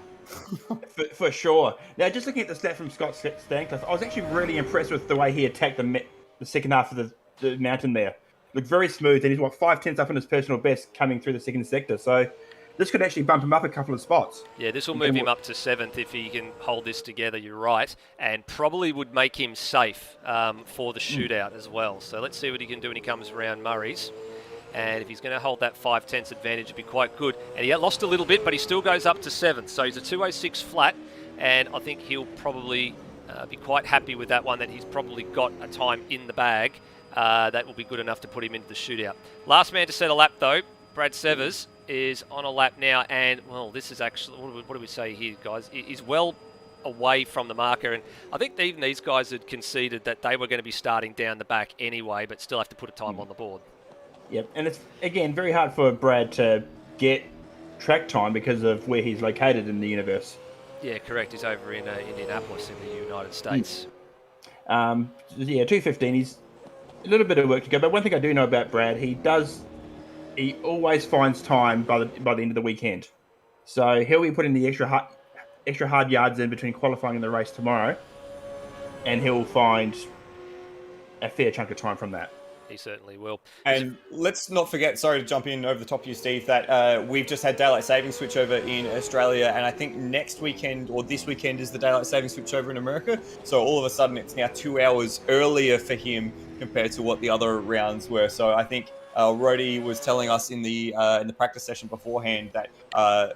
For sure. Now, just looking at the stat from Scott Stancliffe, I was actually really impressed with the way he attacked the the second half of the mountain there. Looked very smooth, and he's 5/10 up on his personal best coming through the second sector. So this could actually bump him up a couple of spots. Yeah, this will move him up to 7th if he can hold this together, you're right, and probably would make him safe for the shootout as well. So let's see what he can do when he comes around Murray's. And if he's going to hold that 5/10 advantage, it'd be quite good. And he lost a little bit, but he still goes up to 7th. So he's a 206 flat, and I think he'll probably be quite happy with that one, that he's probably got a time in the bag that will be good enough to put him into the shootout. Last man to set a lap, though, Brad Severs, is on a lap now, and, well, this is actually, what do we say here, guys? He's well away from the marker, and I think even these guys had conceded that they were going to be starting down the back anyway, but still have to put a time on the board. Yep, and it's, again, very hard for Brad to get track time because of where he's located in the universe. Yeah, correct. He's over in Indianapolis in the United States. Yeah, 2:15. He's a little bit of work to go, but one thing I do know about Brad, he always finds time by the end of the weekend. So he'll be putting the extra hard yards in between qualifying and the race tomorrow, and he'll find a fair chunk of time from that. He certainly will. And let's not forget, sorry to jump in over the top of you, Steve, that we've just had daylight saving switchover in Australia, and I think next weekend or this weekend is the daylight saving switchover in America. So all of a sudden it's now 2 hours earlier for him compared to what the other rounds were. So I think Rody was telling us in the practice session beforehand that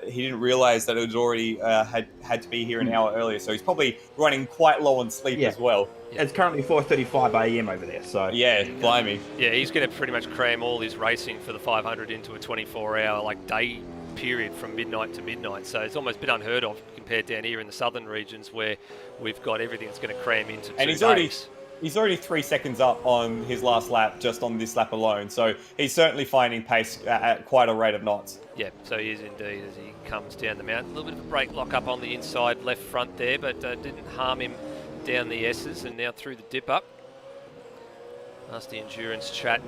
he didn't realize that it was already had to be here an hour earlier. So he's probably running quite low on sleep as well. It's currently 4:35 a.m. over there. So yeah, blimey. Yeah, he's going to pretty much cram all his racing for the 500 into a 24-hour day period from midnight to midnight. So it's almost been unheard of compared down here in the southern regions where we've got everything that's going to cram into 2 days. He's already 3 seconds up on his last lap, just on this lap alone. So he's certainly finding pace at quite a rate of knots. Yeah, so he is indeed as he comes down the mountain. A little bit of a brake lock up on the inside left front there, but didn't harm him down the S's, and now through the dip up. Past the endurance chat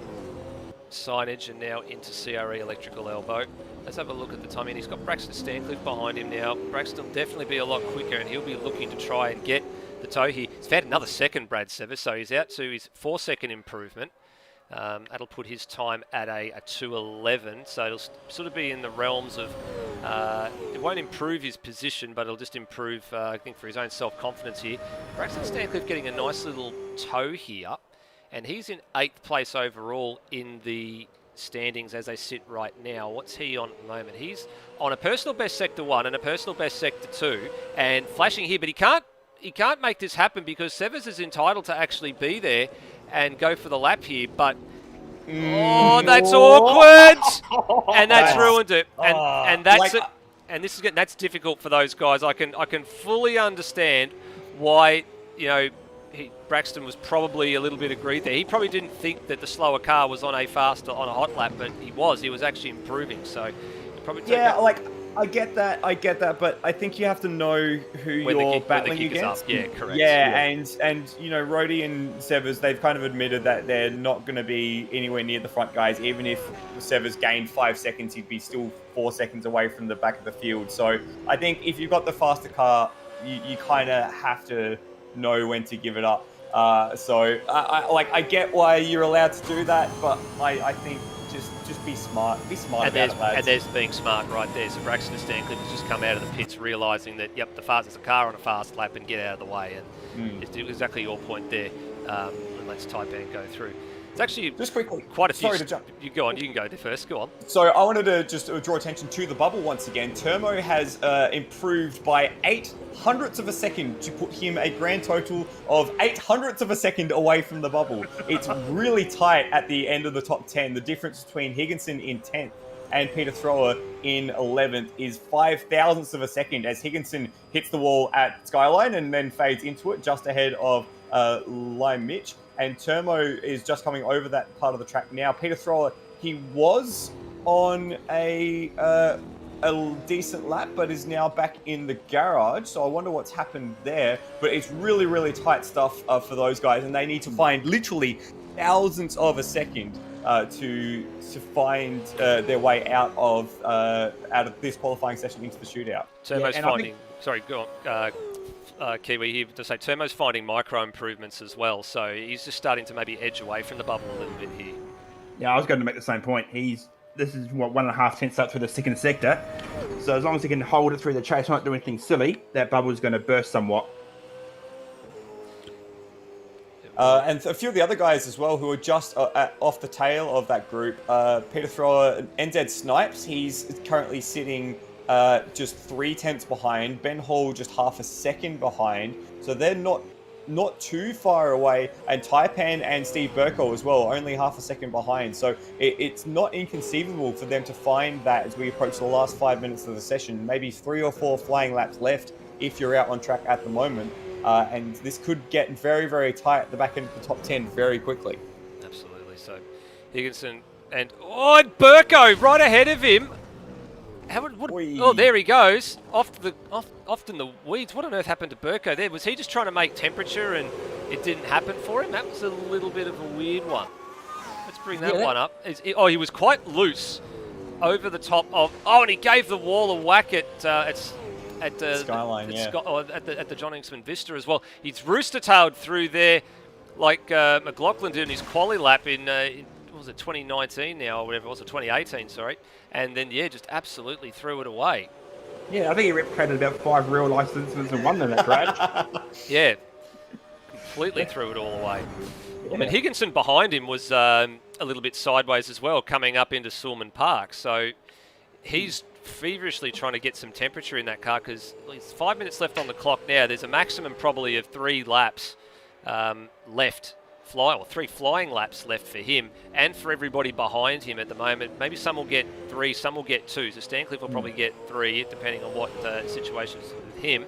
signage, and now into CRE electrical elbow. Let's have a look at the timing. He's got Braxton Stancliffe behind him now. Braxton will definitely be a lot quicker, and he'll be looking to try and get the toe here. He's found another second, Brad Severs, so he's out to his 4-second improvement. That'll put his time at a 2:11, so it'll sort of be in the realms of, it won't improve his position, but it'll just improve, I think, for his own self-confidence here. Braxton Stancliffe getting a nice little toe here, and he's in 8th place overall in the standings as they sit right now. What's he on at the moment? He's on a personal best sector 1 and a personal best sector 2, and flashing here, but he can't make this happen because Severs is entitled to actually be there and go for the lap here, but oh, that's awkward, and that's ruined it, and that's it. And this is that's difficult for those guys. I can fully understand why Braxton was probably a little bit aggrieved there. He probably didn't think that the slower car was on a hot lap, but he was actually improving. So probably I get that, but I think you have to know who you're battling against. Yeah, correct. Yeah, and Rody and Severs, they've kind of admitted that they're not going to be anywhere near the front guys. Even if Severs gained 5 seconds, he'd be still 4 seconds away from the back of the field. So I think if you've got the faster car, you kind of have to know when to give it up. So I get why you're allowed to do that, but I think just be smart. Be smart about it, lads. And there's being smart right there. So Braxton Stancliffe has just come out of the pits realising that, yep, there's a car on a fast lap and get out of the way. And it's exactly your point there. And let's type and go through. It's actually just quickly quite a few. Sorry to jump. You go on. You can go there first. Go on. So I wanted to just draw attention to the bubble once again. Turmo has improved by 0.08 of a second to put him a grand total of 0.08 of a second away from the bubble. It's really tight at the end of the top 10. The difference between Higginson in 10th and Peter Thrower in 11th is 0.005 of a second as Higginson hits the wall at Skyline and then fades into it just ahead of Lime Mitch. And Turmo is just coming over that part of the track now. Peter Thrower, he was on a decent lap, but is now back in the garage. So I wonder what's happened there. But it's really, really tight stuff for those guys, and they need to find literally thousandths of a second to find their way out of this qualifying session into the shootout. Turmo's finding. Sorry, go on. Kiwi here to say Termo's finding micro improvements as well, so he's just starting to maybe edge away from the bubble a little bit here. Yeah, I was going to make the same point. This is what 1.5 tenths up through the second sector. So as long as he can hold it through the chase, not do anything silly, that bubble is going to burst somewhat. And a few of the other guys as well who are just off the tail of that group. Peter Thrower, NZ Snipes, he's currently sitting just 3 tenths behind. Ben Hall just half a second behind. So they're not too far away. And Taipan and Steve Burko as well, only half a second behind. So it's not inconceivable for them to find that as we approach the last 5 minutes of the session. Maybe 3 or 4 flying laps left if you're out on track at the moment. And this could get very, very tight at the back end of the top 10 very quickly. Absolutely. So Higginson and Burko right ahead of him. There he goes off in the weeds. What on earth happened to Burko there? Was he just trying to make temperature and it didn't happen for him? That was a little bit of a weird one. Let's bring that one up. He was quite loose over the top of. And he gave the wall a whack at Skyline, at the John Inksman Vista as well. He's rooster-tailed through there like McLaughlin did in his quali lap in was it 2019 now or whatever it was, or 2018, sorry. And then, just absolutely threw it away. Yeah, I think he replicated about 5 real licenses and won them that crash. Yeah, completely threw it all away. Yeah. I mean, Higginson behind him was a little bit sideways as well, coming up into Sulman Park. So he's feverishly trying to get some temperature in that car because there's 5 minutes left on the clock now. There's a maximum probably of 3 laps left. 3 flying laps left for him and for everybody behind him at the moment. Maybe some will get 3, some will get 2. So Stancliffe will probably get 3, depending on what situation is with him.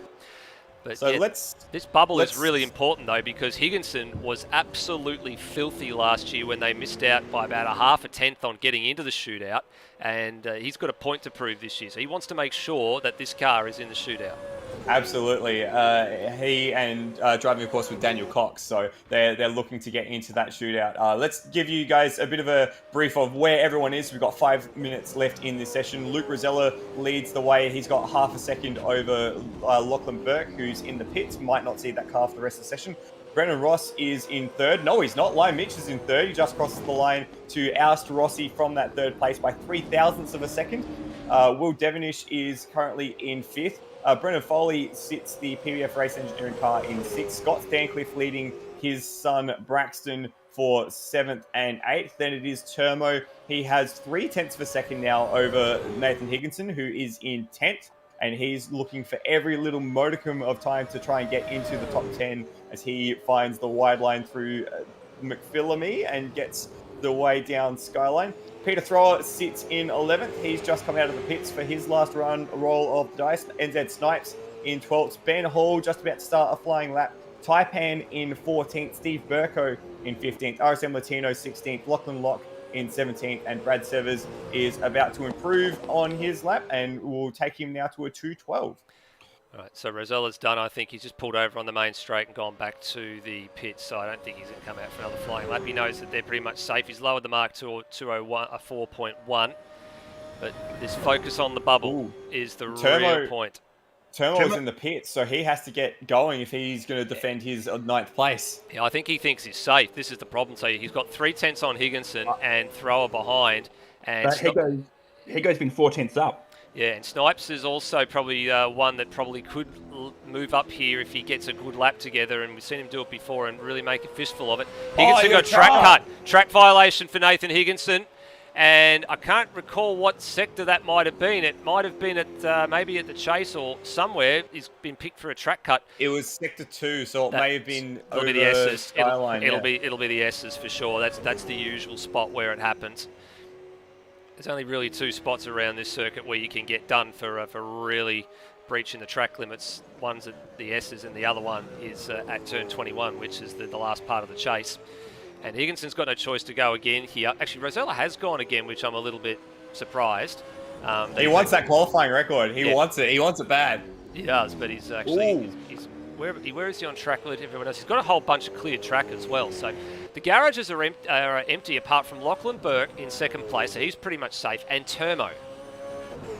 But so this bubble is really important though, because Higginson was absolutely filthy last year when they missed out by about 0.5 tenth on getting into the shootout, and he's got a point to prove this year. So he wants to make sure that this car is in the shootout. Absolutely. He and driving, of course, with Daniel Cox. So they're looking to get into that shootout. Let's give you guys a bit of a brief of where everyone is. We've got 5 minutes left in this session. Luke Rosella leads the way. He's got half a second over Lachlan Burke, who's in the pits. Might not see that car for the rest of the session. Brendan Ross is in third. No, he's not. Liam Mitch is in third. He just crosses the line to oust Rossi from that third place by 0.003 of a second. Will Devonish is currently in fifth. Brendan Foley sits the PBF Race Engineering car in 6th. Scott Stancliffe leading his son Braxton for 7th and 8th. Then it is Termo. He has 0.3 of a second now over Nathan Higginson, who is in 10th. And he's looking for every little modicum of time to try and get into the top 10 as he finds the wide line through McPhillamy and gets the way down Skyline. Peter Thrower sits in 11th. He's just come out of the pits for his last roll of the dice. NZ Snipes in 12th. Ben Hall just about to start a flying lap. Taipan in 14th. Steve Burko in 15th. RSM Latino 16th. Lachlan Locke in 17th. And Brad Severs is about to improve on his lap and will take him now to a 2:12. All right, so Rosella's done. I think he's just pulled over on the main straight and gone back to the pits, so I don't think he's going to come out for another flying lap. He knows that they're pretty much safe. He's lowered the mark to a 4.1, but this focus on the bubble is the real point. Termo's in the pits, so he has to get going if he's going to defend his 9th place. Yeah, I think he thinks he's safe. This is the problem. So he's got 0.3 on Higginson and Thrower behind. And Higo's been 0.4 up. Yeah, and Snipes is also probably one that probably could move up here if he gets a good lap together, and we've seen him do it before and really make a fistful of it. Higginson got track violation for Nathan Higginson, and I can't recall what sector that might have been. It might have been at maybe at the chase or somewhere. He's been picked for a track cut. It was sector 2, so it may have been over the S's. Skyline. It'll be the S's for sure. That's the usual spot where it happens. There's only really 2 spots around this circuit where you can get done for really breaching the track limits. One's at the S's and the other one is at turn 21, which is the last part of the chase. And Higginson's got no choice to go again here. Actually, Rosella has gone again, which I'm a little bit surprised. He wants that qualifying record. He wants it. He wants it bad. He does, but he's actually... Where is he on track with everyone else? He's got a whole bunch of cleared track as well. So the garages are empty apart from Lachlan Burke in 2nd place, so he's pretty much safe. And Termo.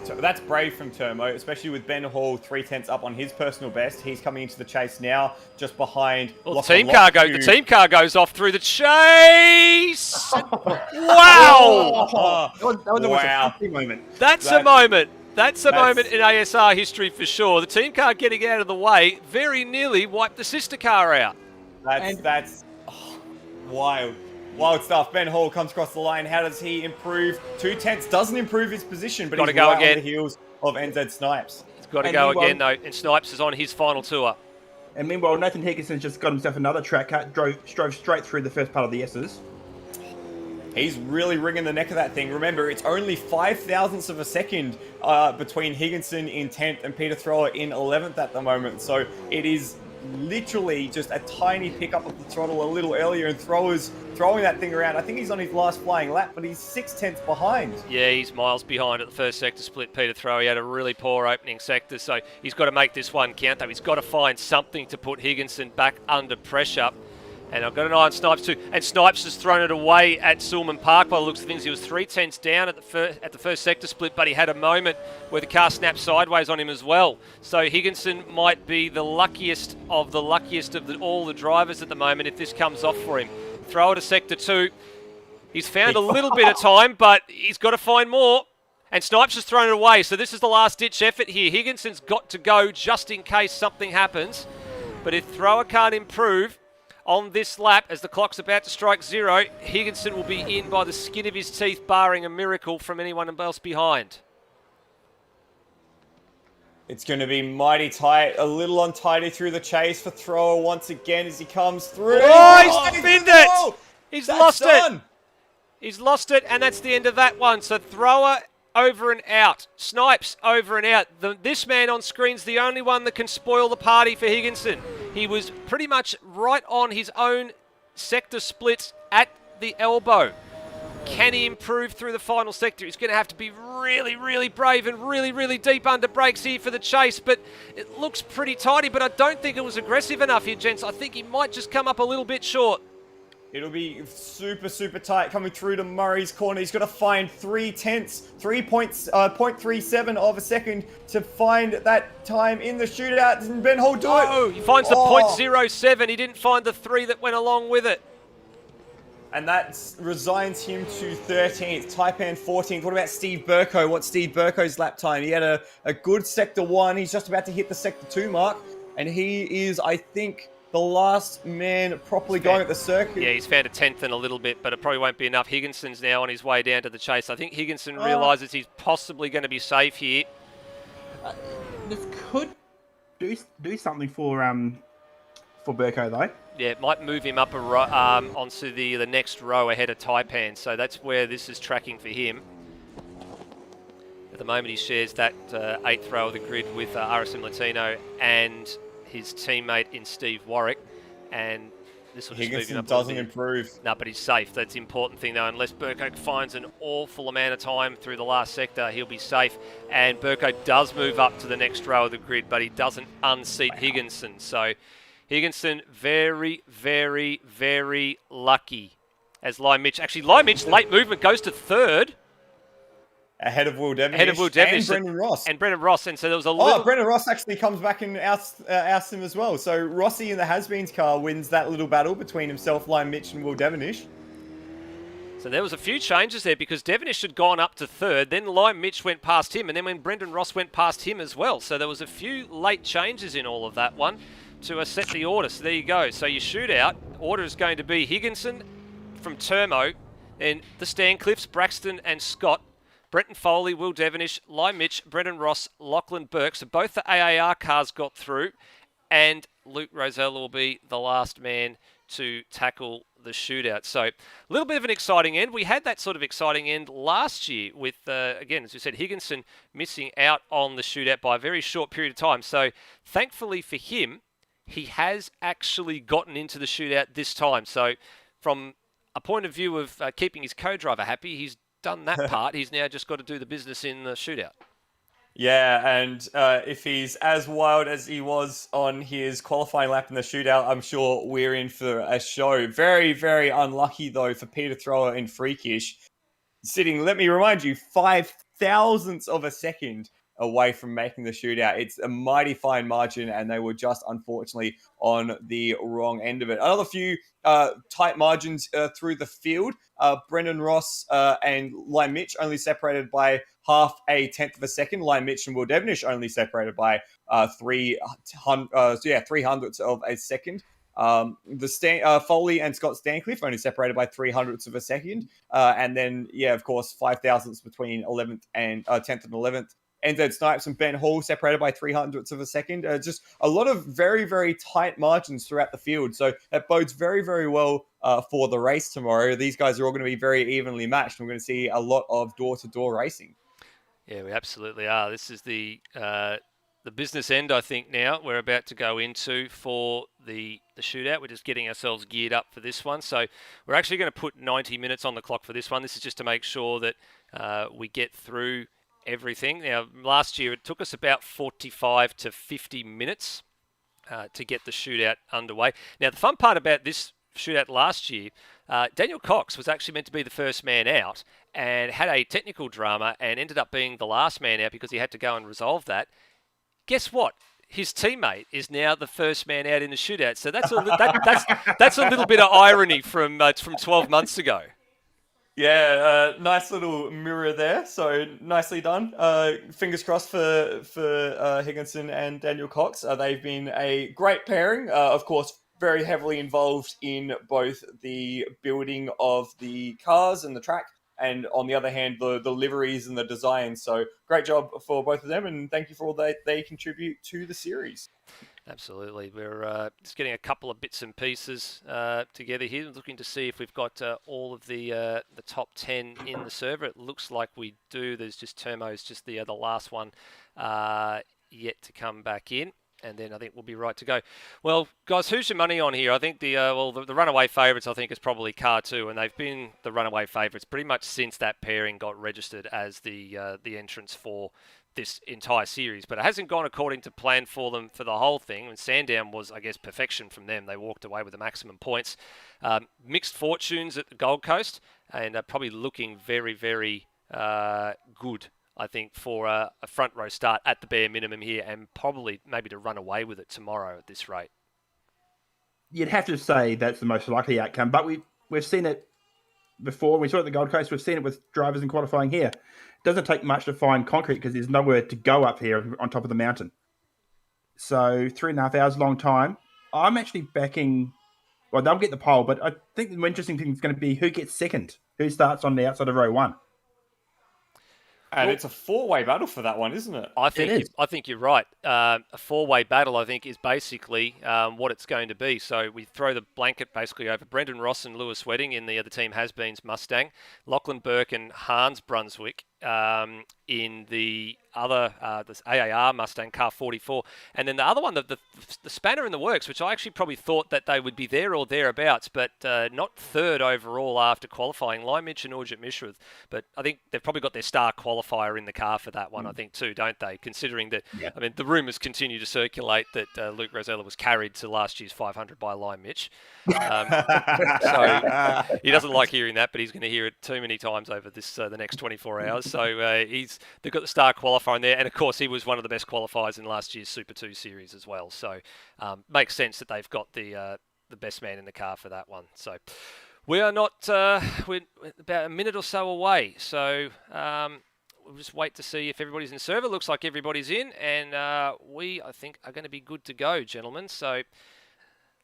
So that's brave from Turmo, especially with Ben Hall 3/10 up on his personal best. He's coming into the chase now, just behind. Well, Lock the on Lock, the team car goes off through the chase. Wow! That was almost Wow. a funny moment. That's a moment. That's a moment in ASR history for sure. The team car getting out of the way very nearly wiped the sister car out. That's wild. Wild stuff. Ben Hall comes across the line. How does he improve? 2/10 doesn't improve his position, but Gotta he's go right again. on the heels of NZ Snipes. He's got to And go meanwhile- again, though, and Snipes is on his final tour. And meanwhile, Nathan Higginson just got himself another track cut, drove straight through the first part of the S's. He's really wringing the neck of that thing. Remember, it's only 5,000ths of a second between Higginson in 10th and Peter Thrower in 11th at the moment. So it is literally just a tiny pickup of the throttle a little earlier, and Thrower's throwing that thing around. I think he's on his last flying lap, but he's 6/10 behind. Yeah, he's miles behind at the first sector split. Peter Throw, he had a really poor opening sector, so he's got to make this one count, though. He's got to find something to put Higginson back under pressure. And I've got an eye on Snipes too. And Snipes has thrown it away at Sulman Park by the looks of things. He was 3/10 down at the first sector split, but he had a moment where the car snapped sideways on him as well. So Higginson might be the luckiest of all the drivers at the moment if this comes off for him. Throw it to sector 2. He's found a little bit of time, but he's got to find more. And Snipes has thrown it away. So this is the last-ditch effort here. Higginson's got to go just in case something happens. But if Thrower can't improve on this lap, as the clock's about to strike 0, Higginson will be in by the skin of his teeth, barring a miracle from anyone else behind. It's going to be mighty tight, a little untidy through the chase for Thrower once again as he comes through. Oh, he's binned it! He's That's lost done. it! He's lost it, and that's the end of that one. So Thrower over and out. Snipes over and out. This man on screen's the only one that can spoil the party for Higginson. He was pretty much right on his own sector splits at the elbow. Can he improve through the final sector? He's going to have to be really, really brave and really, really deep under brakes here for the chase, but it looks pretty tidy, but I don't think it was aggressive enough here, gents. I think he might just come up a little bit short. It'll be super, super tight coming through to Murray's corner. He's got to find 0.37 of a second to find that time in the shootout. Doesn't Ben Hall do it? Oh, he finds the 0.07. He didn't find the 3 that went along with it. And that resigns him to 13th. Taipan 14th. What about Steve Burko? What's Steve Burko's lap time? He had a good Sector 1. He's just about to hit the Sector 2 mark. And he is, I think, the last man properly going at the circuit. Yeah, he's found a 10th and a little bit, but it probably won't be enough. Higginson's now on his way down to the chase. I think Higginson realises he's possibly going to be safe here. This could do something for Burko though. Yeah, it might move him up onto the next row ahead of Taipan, so that's where this is tracking for him. At the moment, he shares that 8th row of the grid with RSM Latino and his teammate in Steve Warwick, and this will just move him Higginson up. doesn't improve. No, but he's safe. That's the important thing, though. Unless Burko finds an awful amount of time through the last sector, he'll be safe. And Burko does move up to the next row of the grid, but he doesn't unseat Higginson. So Higginson, very, very, very lucky. As Lime Mitch, late movement goes to 3rd. Ahead of Will Devonish. And Brendan Ross. And Brendan Ross. And so there was a little... Brendan Ross actually comes back and ousts him as well. So Rossi in the Has-Beens car wins that little battle between himself, Lime Mitch, and Will Devonish. So there was a few changes there because Devonish had gone up to 3rd, then Lime Mitch went past him, and then when Brendan Ross went past him as well. So there was a few late changes in all of that one to set the order. So there you go. So your shootout order is going to be Higginson from Turmo, and the Stancliffs, Braxton and Scott, Brenton Foley, Will Devonish, Lime Mitch, Brendan Ross, Lachlan Burke. So both the AAR cars got through, and Luke Rosella will be the last man to tackle the shootout. So a little bit of an exciting end. We had that sort of exciting end last year with, again, as we said, Higginson missing out on the shootout by a very short period of time. So thankfully for him, he has actually gotten into the shootout this time. So from a point of view of keeping his co-driver happy, he's done that part. He's now just got to do the business in the shootout. Yeah, and if he's as wild as he was on his qualifying lap in the shootout, I'm sure we're in for a show. Very, very unlucky, though, for Peter Thrower and Freakish. Sitting, let me remind you, 5 thousandths of a second away from making the shootout. It's a mighty fine margin, and they were just unfortunately on the wrong end of it. Another few tight margins through the field. Brendan Ross and Lyle Mitch only separated by half a tenth of a second. Lyle Mitch and Will Devenish only separated by 300ths of a second. Foley and Scott Stancliffe only separated by 300ths of a second. And then, of course, 5 thousandths between 11th and 10th and 11th. NZ Snipes and Ben Hall separated by 300ths of a second. Just a lot of very, very tight margins throughout the field. So that bodes very, very well for the race tomorrow. These guys are all going to be very evenly matched. We're going to see a lot of door-to-door racing. Yeah, we absolutely are. This is the business end, I think, now we're about to go into for the shootout. We're just getting ourselves geared up for this one. So we're actually going to put 90 minutes on the clock for this one. This is just to make sure that we get through everything. Now, last year it took us about 45 to 50 minutes to get the shootout underway. Now, the fun part about this shootout last year, Daniel Cox was actually meant to be the first man out and had a technical drama and ended up being the last man out because he had to go and resolve that. Guess what? His teammate is now the first man out in the shootout. So that's a little bit of irony from 12 months ago. Yeah, nice little mirror there. So nicely done. Fingers crossed for Higginson and Daniel Cox. They've been a great pairing. Of course, very heavily involved in both the building of the cars and the track, and on the other hand, the liveries and the design. So great job for both of them, and thank you for all they contribute to the series. Absolutely. We're just getting a couple of bits and pieces together here, looking to see if we've got all of the top 10 in the server. It looks like we do. There's just Termo's just the last one yet to come back in. And then I think we'll be right to go. Well, guys, who's your money on here? I think the runaway favourites, I think, is probably Car 2, and they've been the runaway favourites pretty much since that pairing got registered as the entrance for this entire series. But it hasn't gone according to plan for them for the whole thing. And Sandown was, I guess, perfection from them. They walked away with the maximum points. Mixed fortunes at the Gold Coast, and probably looking very, very good, I think, for a front row start at the bare minimum here, and probably maybe to run away with it tomorrow at this rate. You'd have to say that's the most likely outcome, but we've seen it before. We saw it at the Gold Coast. We've seen it with drivers in qualifying here. It doesn't take much to find concrete because there's nowhere to go up here on top of the mountain. So 3.5 hours, long time. I'm actually backing. Well, they'll get the pole, but I think the interesting thing is going to be who gets second, who starts on the outside of row one. And it's a four-way battle for that one, isn't it? I think you're right. A four-way battle, I think, is basically what it's going to be. So we throw the blanket basically over Brendan Ross and Lewis Wedding in the other team Has-Beens Mustang, Lachlan Burke and Hans Brunswick in the other, this AAR Mustang Car 44. And then the other one, the spanner in the works, which I actually probably thought that they would be there or thereabouts, but not third overall after qualifying, Lyle Mitch and Urjit Mishra. But I think they've probably got their star qualifier in the car for that one, I think, too, don't they? Considering that, I mean, the rumours continue to circulate that Luke Rosella was carried to last year's 500 by Lyle Mitch. So he doesn't like hearing that, but he's going to hear it too many times over this the next 24 hours. So they've got the star qualifier in there, and of course he was one of the best qualifiers in last year's Super 2 series as well. So makes sense that they've got the best man in the car for that one. So we are not we're about a minute or so away. So we'll just wait to see if everybody's in server. Looks like everybody's in, and we, I think, are going to be good to go, gentlemen. So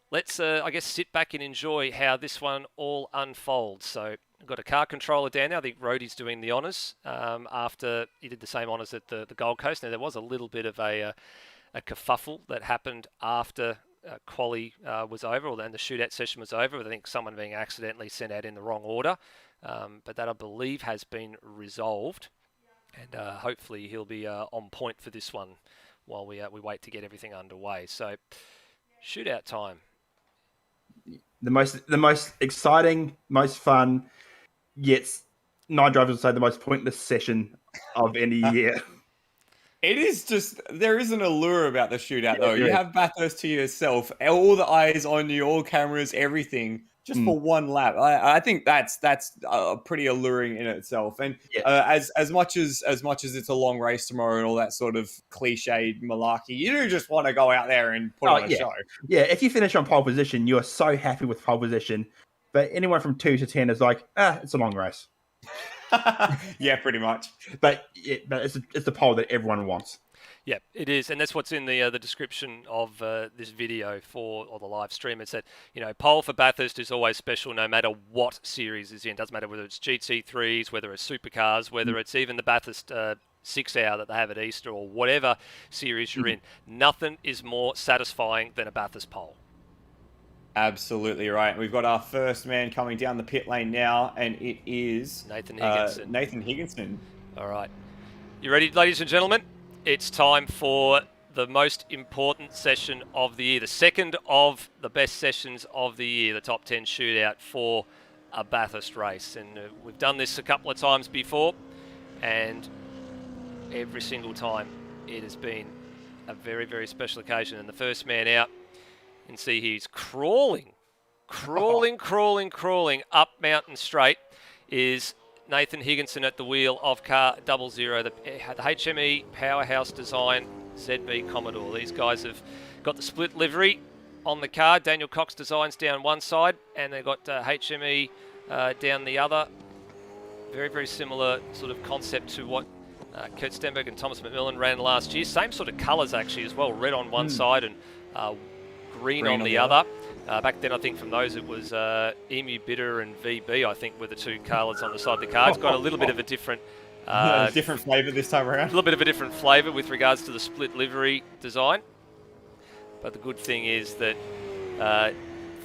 let's, I guess, sit back and enjoy how this one all unfolds. So we've got a car controller down now. I think Rhodey's doing the honours after he did the same honours at the Gold Coast. Now, there was a little bit of a kerfuffle that happened after quali was over, or then the shootout session was over, with I think someone being accidentally sent out in the wrong order. But that, I believe, has been resolved. And hopefully he'll be on point for this one while we wait to get everything underway. So shootout time. The most exciting, most fun, yet 9 drivers would say the most pointless session of any year. It is just, there is an allure about the shootout, though. You have Bathurst to yourself, all the eyes on you, all cameras, everything. just for one lap. I think that's pretty alluring in itself. And as much as it's a long race tomorrow and all that sort of cliched malarkey, you do just want to go out there and put on a show. Yeah, if you finish on pole position, you're so happy with pole position. But anyone from 2 to 10 is like, it's a long race. Yeah, pretty much. But it's the pole that everyone wants. Yeah, it is, and that's what's in the description of this video or the live stream. It said, pole for Bathurst is always special, no matter what series is in. Doesn't matter whether it's GT3s, whether it's supercars, whether it's even the Bathurst 6 hour that they have at Easter, or whatever series you're in. Nothing is more satisfying than a Bathurst pole. Absolutely right. We've got our first man coming down the pit lane now, and it is Nathan Higginson. Nathan Higginson. All right. You ready, ladies and gentlemen? It's time for the most important session of the year, the second of the best sessions of the year, the top 10 shootout for a Bathurst race. And we've done this a couple of times before, and every single time it has been a very, very special occasion. And the first man out, you can see he's crawling up Mountain Straight, is Nathan Higginson at the wheel of car 00, the HME Powerhouse Design ZB Commodore. These guys have got the split livery on the car. Daniel Cox Designs down one side, and they've got HME down the other. Very, very similar sort of concept to what Kurt Stenberg and Thomas McMillan ran last year. Same sort of colours actually as well, red on one side and green on the other. Back then, I think from those it was Emu Bitter and VB, I think, were the two colours on the side of the car. It's got a little bit of a different... different flavour this time around. A little bit of a different flavour with regards to the split livery design. But the good thing is that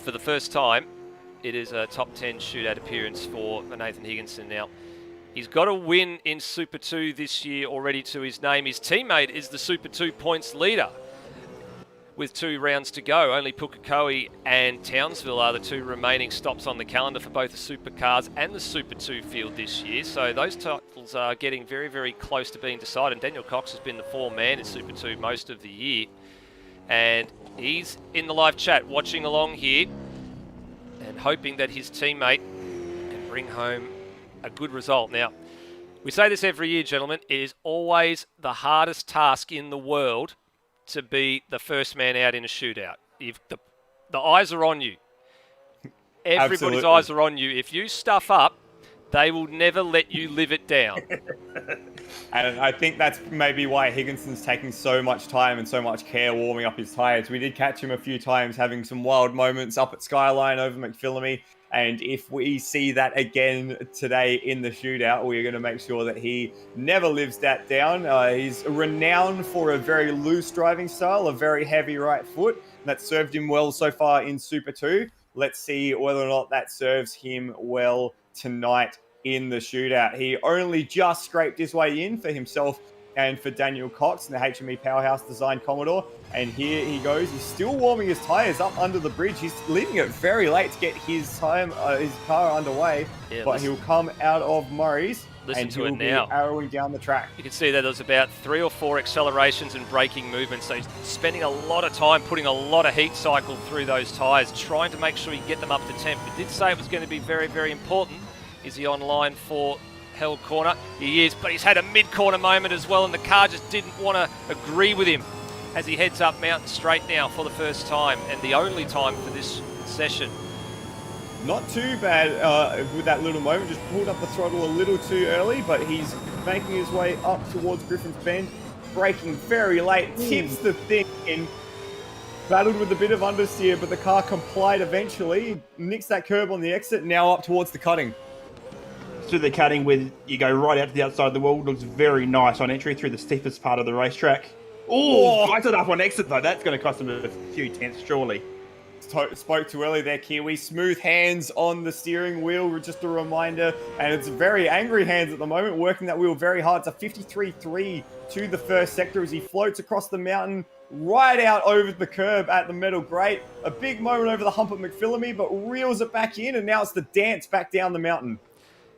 for the first time, it is a top 10 shootout appearance for Nathan Higginson. Now, he's got a win in Super 2 this year already to his name. His teammate is the Super 2 points leader, with 2 rounds to go. Only Pukekohe and Townsville are the 2 remaining stops on the calendar for both the Supercars and the Super 2 field this year. So those titles are getting very, very close to being decided. Daniel Cox has been the 4-man in Super 2 most of the year. And he's in the live chat watching along here and hoping that his teammate can bring home a good result. Now, we say this every year, gentlemen. It is always the hardest task in the world to be the first man out in a shootout. The eyes are on you. Everybody's Absolutely. eyes are on you. If you stuff up, they will never let you live it down. And I think that's maybe why Higginson's taking so much time and so much care warming up his tyres. We did catch him a few times having some wild moments up at Skyline over McPhillamy. And if we see that again today in the shootout, we're going to make sure that he never lives that down. He's renowned for a very loose driving style, a very heavy right foot. That served him well so far in Super 2. Let's see whether or not that serves him well tonight in the shootout. He only just scraped his way in for himself and for Daniel Cox in the HME Powerhouse Design Commodore. And here he goes. He's still warming his tyres up under the bridge. He's leaving it very late to get his car underway. Yeah, but he'll come out of Murray's and he'll be arrowing down the track. You can see that there's about 3 or 4 accelerations and braking movements. So he's spending a lot of time putting a lot of heat cycle through those tyres, trying to make sure you get them up to temp. He did say it was going to be very, very important. Is he online for Hell Corner? He is, but he's had a mid-corner moment as well, and the car just didn't want to agree with him as he heads up Mountain Straight now for the first time, and the only time for this session. Not too bad with that little moment, just pulled up the throttle a little too early, but he's making his way up towards Griffin's Bend, braking very late, tips the thing in, battled with a bit of understeer, but the car complied eventually, nicks that curb on the exit, now up towards the cutting. Through the cutting where you go right out to the outside of the wall, looks very nice on entry through the steepest part of the racetrack. Oh, lights it up on exit though. That's going to cost him a few tenths, surely. Spoke too early there, Kiwi. Smooth hands on the steering wheel, just a reminder. And it's very angry hands at the moment, working that wheel very hard. It's a 53.3 to the first sector as he floats across the mountain, right out over the curb at the Metal Grate. A big moment over the hump at McPhillamy, but reels it back in, and now it's the dance back down the mountain.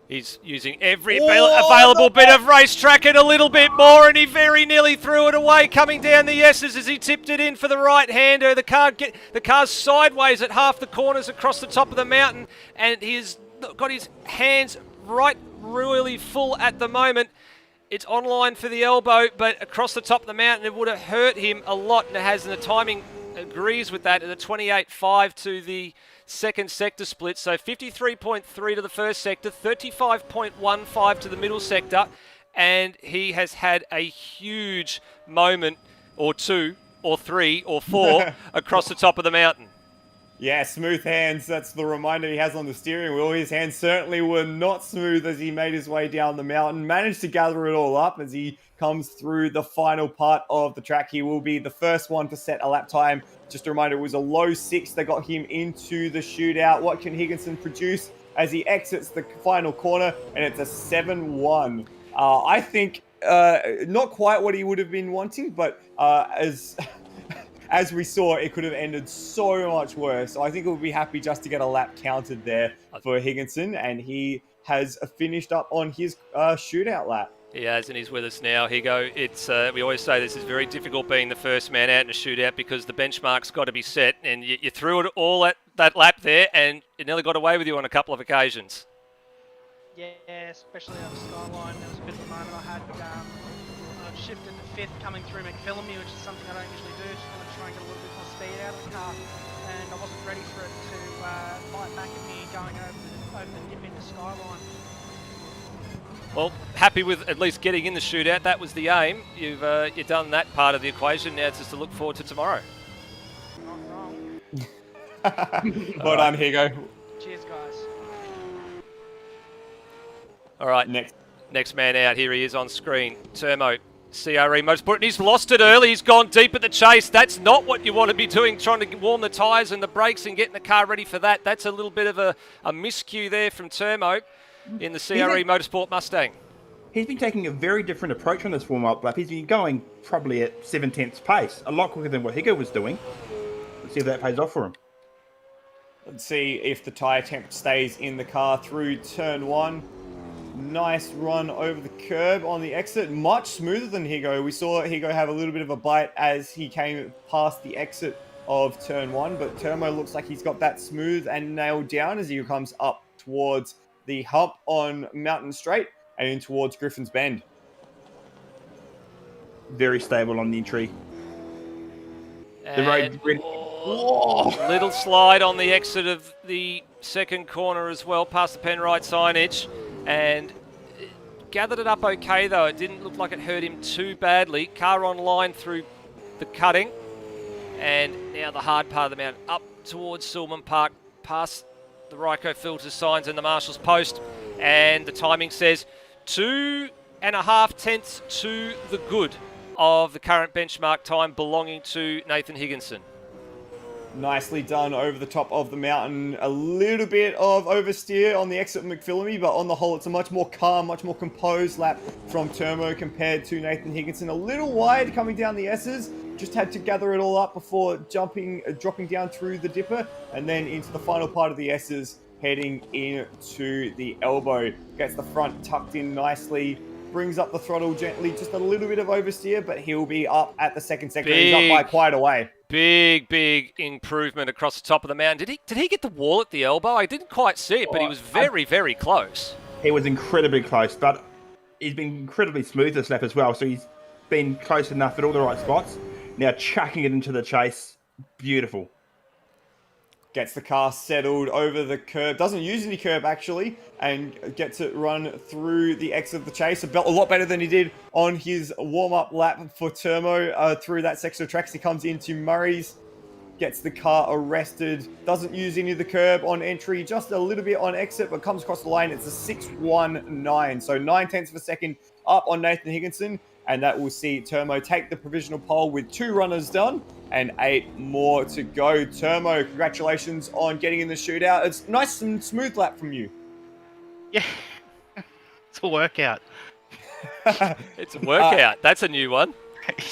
He's using every available bit of racetrack and a little bit more, and he very nearly threw it away coming down the S's as he tipped it in for the right-hander. The car's sideways at half the corners across the top of the mountain, and he's got his hands right royally full at the moment. It's online for the elbow, but across the top of the mountain, it would have hurt him a lot, and it has, and the timing agrees with that, at a 28.5 to the second sector split. So 53.3 to the first sector, 35.15 to the middle sector, and he has had a huge moment or two or three or four across the top of the mountain. Yeah, smooth hands. That's the reminder he has on the steering wheel. His hands certainly were not smooth as he made his way down the mountain. Managed to gather it all up as he comes through the final part of the track. He will be the first one to set a lap time. Just a reminder, it was a low 6 that got him into the shootout. What can Higginson produce as he exits the final corner? And it's a 7-1. I think not quite what he would have been wanting, but as we saw, it could have ended so much worse. So I think we'll be happy just to get a lap counted there for Higginson, and he has finished up on his shootout lap. He has, and he's with us now. Higo, it's we always say this is very difficult being the first man out in a shootout because the benchmark's got to be set, and you threw it all at that lap there, and it nearly got away with you on a couple of occasions. Yeah, especially over Skyline. There was a bit of a moment I had. I've shifted to fifth coming through McPhillamy, which is something I don't usually do. Just want to try and get a little bit more speed out of the car, and I wasn't ready for it to bite back at me going over the dip into Skyline. Well, happy with at least getting in the shootout. That was the aim. You've done that part of the equation. Now it's just to look forward to tomorrow. Not wrong. Well done, Higo. Cheers, guys. All right, next man out. Here he is on screen. Termo, CRE Motorsport, and he's lost it early. He's gone deep at the chase. That's not what you want to be doing, trying to warm the tyres and the brakes and getting the car ready for that. That's a little bit of a miscue there from Termo in the CRE Motorsport Mustang. He's been taking a very different approach on this warm-up lap. He's been going probably at 7/10 pace, a lot quicker than what Higo was doing. Let's see if that pays off for him. Let's see if the tyre temp stays in the car through turn 1. Nice run over the curb on the exit. Much smoother than Higo. We saw Higo have a little bit of a bite as he came past the exit of turn 1, but Termo looks like he's got that smooth and nailed down as he comes up towards the hump on Mountain Straight and in towards Griffin's Bend. Very stable on the entry. And The road really... little slide on the exit of the second corner as well, past the Penrite signage, and gathered it up okay though. It didn't look like it hurt him too badly. Car on line through the cutting, and now the hard part of the mountain up towards Silman Park, past the Ryco filter signs and the Marshal's post, and the timing says 2.5 tenths to the good of the current benchmark time belonging to Nathan Higginson. Nicely done over the top of the mountain. A little bit of oversteer on the exit of McPhillamy, but on the whole, it's a much more calm, much more composed lap from Termo compared to Nathan Higginson. A little wide coming down the S's. Just had to gather it all up before dropping down through the dipper and then into the final part of the S's, heading into the elbow. Gets the front tucked in nicely. Brings up the throttle gently, just a little bit of oversteer, but he'll be up at the second sector. He's up by quite a way. Big improvement across the top of the mountain. Did he get the wall at the elbow? I didn't quite see it, but he was very close. He was incredibly close, but he's been incredibly smooth this lap as well. So he's been close enough at all the right spots. Now chucking it into the chase. Beautiful. Gets the car settled over the curb. Doesn't use any curb, actually. And gets it run through the exit of the chase. A lot better than he did on his warm-up lap for Termo through that section of tracks. He comes into Murray's. Gets the car arrested. Doesn't use any of the curb on entry. Just a little bit on exit, but comes across the line. It's a 6.19. So 9 tenths of a second up on Nathan Higginson. And that will see Termo take the provisional pole with 2 runners done and 8 more to go. Termo, congratulations on getting in the shootout. It's nice and smooth lap from you. Yeah, it's a workout. It's a workout. That's a new one.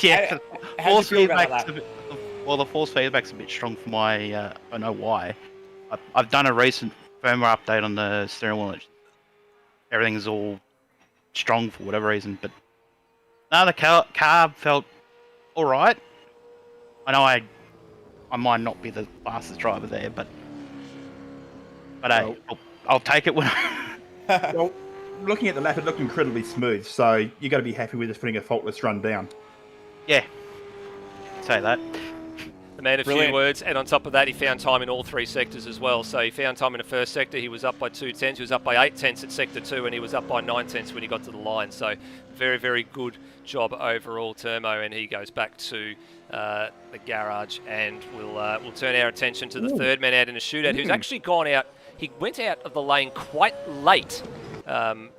Yeah, How'd you feel about that? The force feedback's a bit strong for my. I don't know why. I've done a recent firmware update on the steering wheel. everything's all strong for whatever reason. But no, the car felt all right. I know I might not be the fastest driver there, but hey, I'll take it when. Well, looking at the lap, it looked incredibly smooth. So you got to be happy with just putting a faultless run down. Yeah, say that. The man, a few Brilliant. words, and on top of that, he found time in all 3 sectors as well. So he found time in the first sector, he was up by 2 tenths, he was up by 8 tenths at sector 2, and he was up by 9 tenths when he got to the line. So very, very good job overall, Turmo, and he goes back to the garage, and we'll turn our attention to the third man out in a shootout, who's actually gone out. He went out of the lane quite late,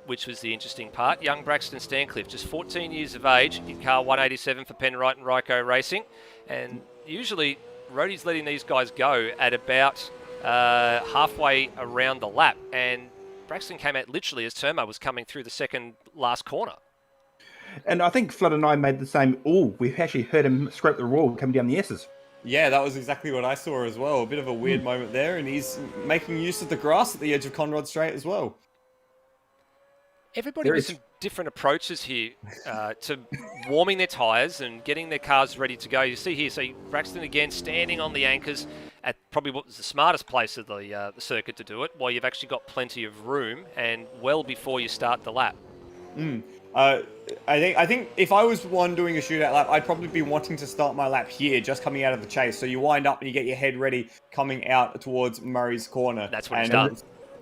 which was the interesting part. Young Braxton Stancliffe, just 14 years of age, in car 187 for Penrite and Ryco Racing, and usually Rhodey's letting these guys go at about halfway around the lap, and Braxton came out literally as Turmo was coming through the second last corner. And I think Flood and I made the same. Oh, we've actually heard him scrape the wall coming down the S's. Yeah, that was exactly what I saw as well. A bit of a weird moment there, and he's making use of the grass at the edge of Conrod Straight as well. Everybody There with is- some different approaches here to warming their tyres and getting their cars ready to go. You see here, so Braxton again standing on the anchors at probably what was the smartest place of the circuit to do it, while you've actually got plenty of room and well before you start the lap. I think if I was one doing a shootout lap, I'd probably be wanting to start my lap here, just coming out of the chase. So you wind up and you get your head ready coming out towards Murray's corner. That's what he's And done.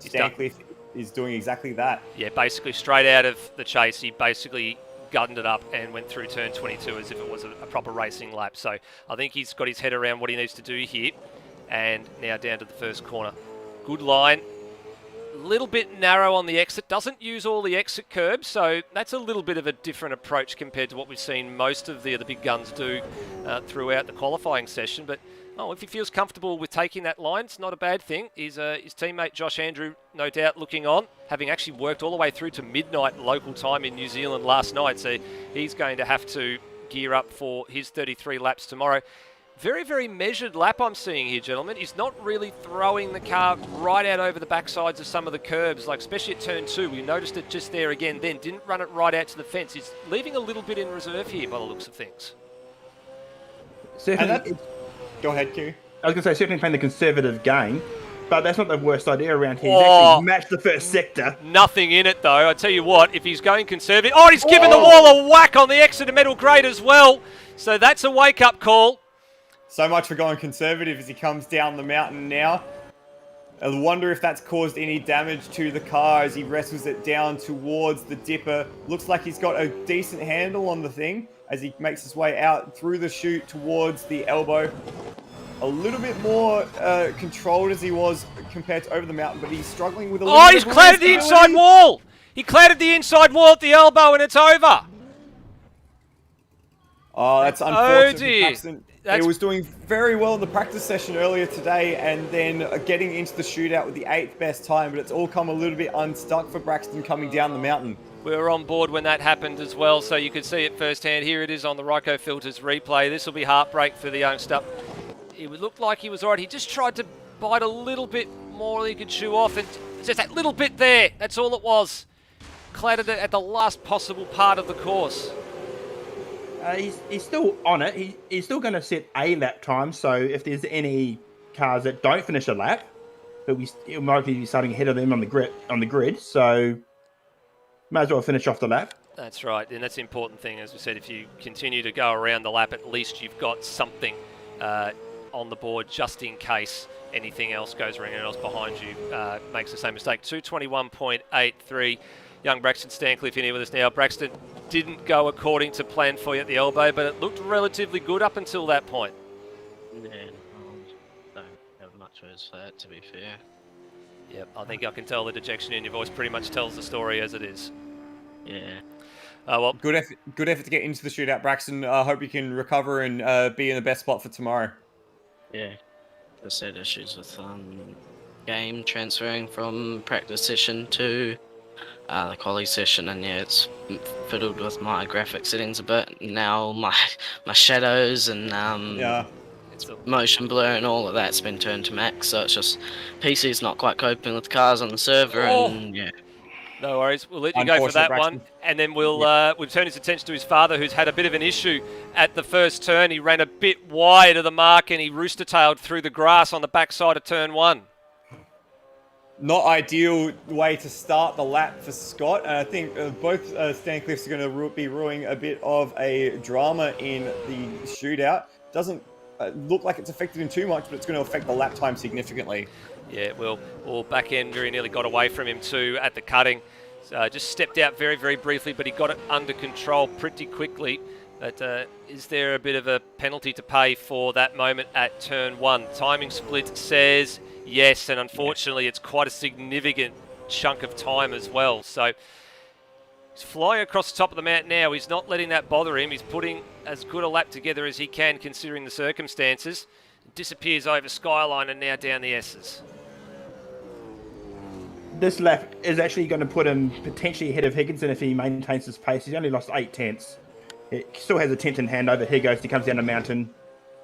He's done. Stancliffe is doing exactly that. Yeah, basically straight out of the chase, he basically gunned it up and went through turn 22 as if it was a proper racing lap. So I think he's got his head around what he needs to do here. And now down to the first corner. Good line. A little bit narrow on the exit. Doesn't use all the exit curbs, so that's a little bit of a different approach compared to what we've seen most of the big guns do throughout the qualifying session. But if he feels comfortable with taking that line, it's not a bad thing. His teammate Josh Andrew, no doubt, looking on, having actually worked all the way through to midnight local time in New Zealand last night. So he's going to have to gear up for his 33 laps tomorrow. Very, very measured lap I'm seeing here, gentlemen. He's not really throwing the car right out over the backsides of some of the curbs, like especially at turn 2. We noticed it just there again then. Didn't run it right out to the fence. He's leaving a little bit in reserve here by the looks of things. Certainly, And that- Go ahead, Q. I was going to say, certainly playing the conservative game, but that's not the worst idea around here. He's Oh. actually matched the first sector. Nothing in it, though. I tell you what, if he's going conservative... Oh, he's given the wall a whack on the exit of Metal Grade as well. So that's a wake-up call. So much for going conservative as he comes down the mountain now. I wonder if that's caused any damage to the car as he wrestles it down towards the dipper. Looks like he's got a decent handle on the thing as he makes his way out through the chute towards the elbow. A little bit more controlled as he was compared to over the mountain, but he's struggling with a little Oh, bit he's of clattered the instability. inside wall. He clattered the inside wall at the elbow, and it's over. Oh, that's unfortunate. for dear. Braxton. That's- He was doing very well in the practice session earlier today and then getting into the shootout with the 8th best time, but it's all come a little bit unstuck for Braxton coming down the mountain. We were on board when that happened as well, so you could see it firsthand. Here it is on the Ryco Filters replay. This will be heartbreak for the youngster. It looked like he was all right. He just tried to bite a little bit more than he could chew off, and just that little bit there. That's all it was. Clattered it at the last possible part of the course. He's still on it. He's still going to set a lap time. So if there's any cars that don't finish a lap, he'll likely be starting ahead of them on the grid. So might as well finish off the lap. That's right, and that's the important thing. As we said, if you continue to go around the lap, at least you've got something on the board just in case anything else goes wrong and else behind you makes the same mistake. 221.83. Young Braxton Stancliffe in here with us now. Braxton didn't go according to plan for you at the elbow, but it looked relatively good up until that point. Yeah, don't have much words for that, to be fair. Yep, I think I can tell the dejection in your voice pretty much tells the story as it is. Yeah. Well, Good effort to get into the shootout, Braxton. I hope you can recover and be in the best spot for tomorrow. Yeah. Just had issues with game transferring from practice session to the quali session, and yeah, it's fiddled with my graphic settings a bit. Now my shadows and Yeah. motion blur and all of that's been turned to max, so it's just PC's not quite coping with cars on the server, Oh. and yeah. No worries. We'll let you go for that Unfortunate, one, Braxton. and then we'll turn his attention to his father, who's had a bit of an issue at the first turn. He ran a bit wide of the mark, and he rooster-tailed through the grass on the backside of turn 1. Not ideal way to start the lap for Scott. And I think both Stancliffs are going to be ruining a bit of a drama in the shootout. Doesn't look like it's affected him too much, but it's going to affect the lap time significantly. Yeah, it will. Well, back end very nearly got away from him too at the cutting. Just stepped out very, very briefly, but he got it under control pretty quickly. But is there a bit of a penalty to pay for that moment at turn 1? Timing split says yes, and unfortunately it's quite a significant chunk of time as well. So he's flying across the top of the mountain now. He's not letting that bother him. He's putting as good a lap together as he can considering the circumstances. Disappears over Skyline and now down the S's. This lap is actually going to put him potentially ahead of Higginson if he maintains his pace. He's only lost 8 tenths. It still has a tenth in hand over Higgos. He comes down the mountain,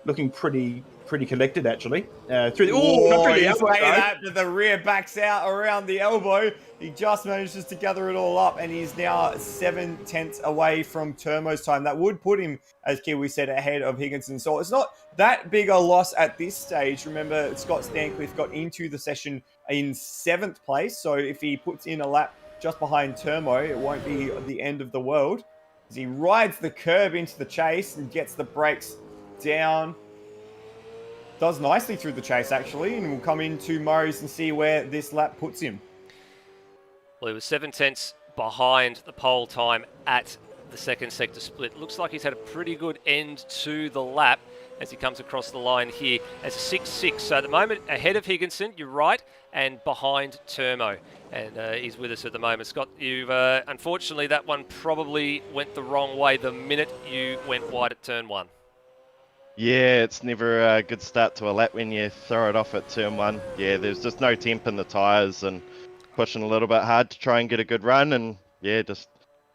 looking pretty collected actually. Through the not through the elbow, that, but the rear backs out around the elbow. He just manages to gather it all up, and he's now 7 tenths away from Termo's time. That would put him, as Kiwi said, ahead of Higginson. So it's not that big a loss at this stage. Remember, Scott Stancliffe got into the session in 7th place. So if he puts in a lap just behind Termo, it won't be the end of the world. As he rides the curb into the chase and gets the brakes down. Does nicely through the chase, actually, and we'll come into Murray's and see where this lap puts him. Well, he was 7 tenths behind the pole time at the second sector split. Looks like he's had a pretty good end to the lap as he comes across the line here as a 6.6. So at the moment, ahead of Higginson, you're right, and behind Termo. And he's with us at the moment. Scott, you've unfortunately, that one probably went the wrong way the minute you went wide at turn 1. Yeah, it's never a good start to a lap when you throw it off at turn 1. Yeah, there's just no temp in the tyres and pushing a little bit hard to try and get a good run, and yeah, just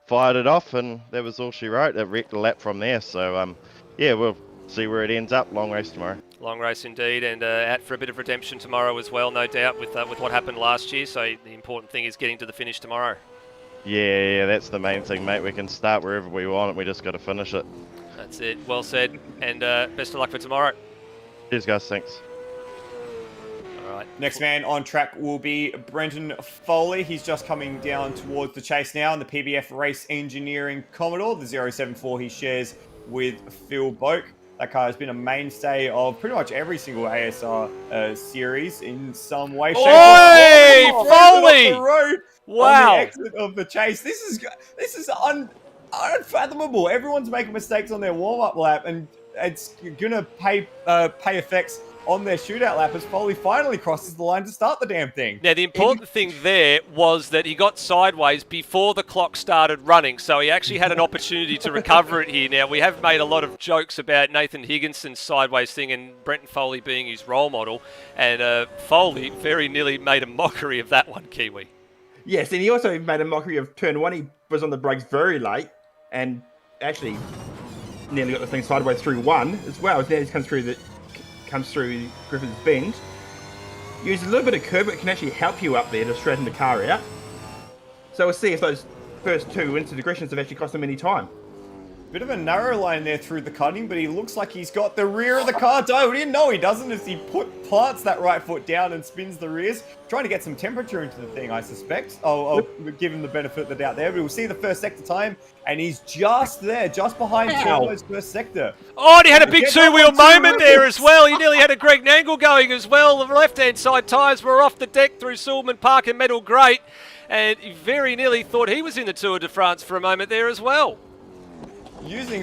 fired it off, and that was all she wrote. It wrecked the lap from there. So yeah, we'll see where it ends up. Long race tomorrow. Long race indeed, and out for a bit of redemption tomorrow as well, no doubt, with what happened last year. So the important thing is getting to the finish tomorrow. Yeah, that's the main thing, mate. We can start wherever we want, we just got to finish it. That's it. Well said, and best of luck for tomorrow. Cheers, guys. Thanks. All right. Next man on track will be Brenton Foley. He's just coming down towards the chase now in the PBF Race Engineering Commodore, the 074 he shares with Phil Boak. That car has been a mainstay of pretty much every single ASR series in some way, shape, Oi, or form. Foley! Off the road Wow. on the exit of the chase. This is unfathomable. Everyone's making mistakes on their warm-up lap, and it's gonna pay effects on their shootout lap as Foley finally crosses the line to start the damn thing. Now, the important thing there was that he got sideways before the clock started running, so he actually had an opportunity to recover it here. Now, we have made a lot of jokes about Nathan Higginson's sideways thing and Brenton Foley being his role model, and Foley very nearly made a mockery of that one, Kiwi. Yes, and he also made a mockery of turn 1. He was on the brakes very late and actually nearly got the thing sideways through 1 as well. Now he comes through Griffith's Bend. Use a little bit of curb, it can actually help you up there to straighten the car out. So we'll see if those first 2 digressions have actually cost him any time. Bit of a narrow line there through the cutting, but he looks like he's got the rear of the car dialed in. No, he doesn't, as he plants that right foot down and spins the rears. Trying to get some temperature into the thing, I suspect. I'll give him the benefit of the doubt there, but we'll see the first sector time, and he's just there, just behind Turbo's first sector. Oh, and he had a big two-wheel moment there as well. He nearly had a Greg Nangle going as well. The left-hand side tyres were off the deck through Sulman Park and Metal Great, and he very nearly thought he was in the Tour de France for a moment there as well. Using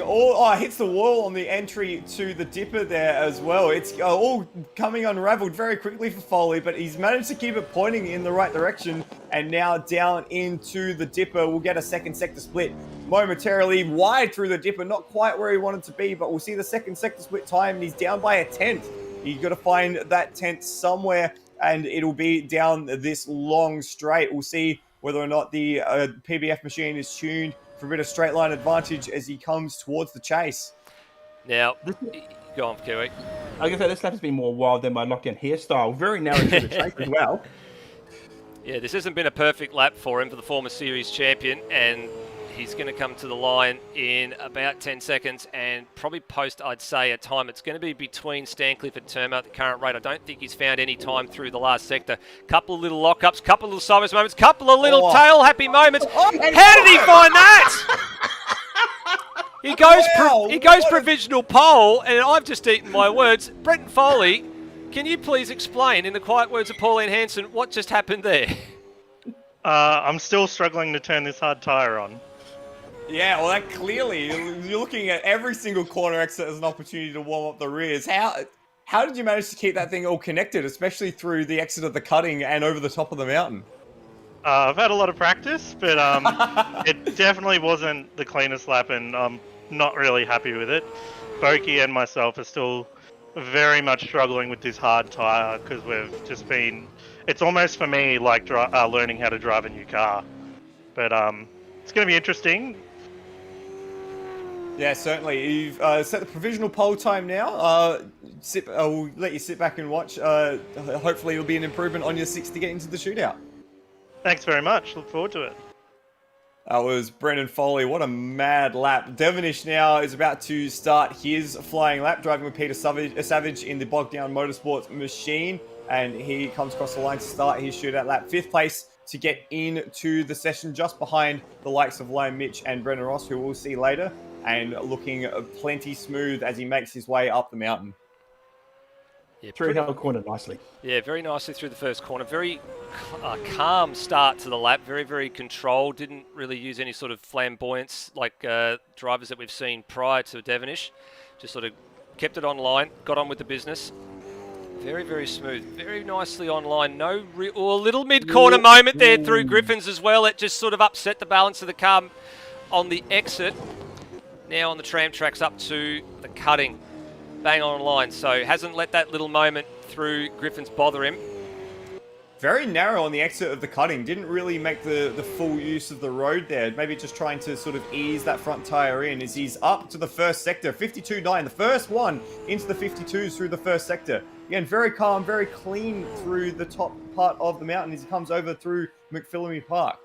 hits the wall on the entry to the dipper there as well. It's all coming unraveled very quickly for Foley, but he's managed to keep it pointing in the right direction, and now down into the dipper. We'll get a second sector split momentarily wide through the dipper, not quite where he wanted to be, but we'll see the second sector split time, and he's down by a tenth. You've got to find that tenth somewhere, and it'll be down this long straight. We'll see whether or not the PBF machine is tuned for a bit of straight line advantage as he comes towards the chase. Now, go on, Kiwi. I guess this lap has been more wild than my lockdown hairstyle. Very narrow to the chase as well. Yeah, this hasn't been a perfect lap for him, for the former series champion, and he's going to come to the line in about 10 seconds and probably post, I'd say, a time. It's going to be between Stancliffe and Terma at the current rate. I don't think he's found any time through the last sector. Couple of little lockups, couple of little sideways moments, couple of little tail happy moments. How did he find that? He goes provisional pole, and I've just eaten my words. Brenton Foley, can you please explain, in the quiet words of Pauline Hanson, what just happened there? I'm still struggling to turn this hard tyre on. Yeah, well, that clearly, you're looking at every single corner exit as an opportunity to warm up the rears. How did you manage to keep that thing all connected, especially through the exit of the cutting and over the top of the mountain? I've had a lot of practice, but it definitely wasn't the cleanest lap, and I'm not really happy with it. Boki and myself are still very much struggling with this hard tyre because we've just been... It's almost for me like learning how to drive a new car. But it's going to be interesting. Yeah, certainly. You've set the provisional pole time now. We'll let you sit back and watch. Hopefully it'll be an improvement on your 6 to get into the shootout. Thanks very much. Look forward to it. That was Brendan Foley. What a mad lap. Devonish now is about to start his flying lap, driving with Peter Savage in the Bogdown Motorsports machine. And he comes across the line to start his shootout lap. 5th place to get into the session, just behind the likes of Liam Mitch and Brendan Ross, who we'll see later. And looking plenty smooth as he makes his way up the mountain. Yeah, Through Hell Corner nicely. Yeah, very nicely through the first corner. Very calm start to the lap. Very, very controlled. Didn't really use any sort of flamboyance like drivers that we've seen prior to Devonish. Just sort of kept it online, got on with the business. Very, very smooth. Very nicely online. No a little mid-corner moment there through Griffins as well. It just sort of upset the balance of the car on the exit. Now on the tram tracks up to the cutting. Bang on line. So hasn't let that little moment through Griffins bother him. Very narrow on the exit of the cutting. Didn't really make the full use of the road there. Maybe just trying to sort of ease that front tyre in as he's up to the first sector. 52.9, the first one into the 52s through the first sector. Again, very calm, very clean through the top part of the mountain as he comes over through McPhillamy Park.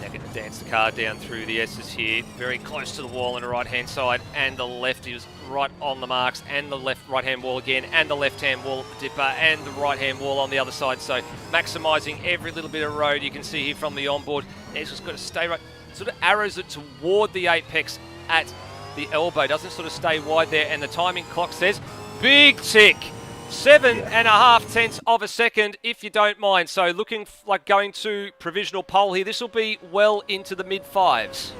Now going to dance the car down through the S's here. Very close to the wall on the right-hand side and the left. He was right on the marks, and the right-hand wall again, and the left-hand wall dipper, and the right-hand wall on the other side. So maximising every little bit of road you can see here from the onboard. He's just got to stay right. Sort of arrows it toward the apex at the elbow. Doesn't sort of stay wide there, and the timing clock says big tick. 7.5 tenths of a second, if you don't mind. So looking like going to provisional pole here. This will be well into the mid-5s.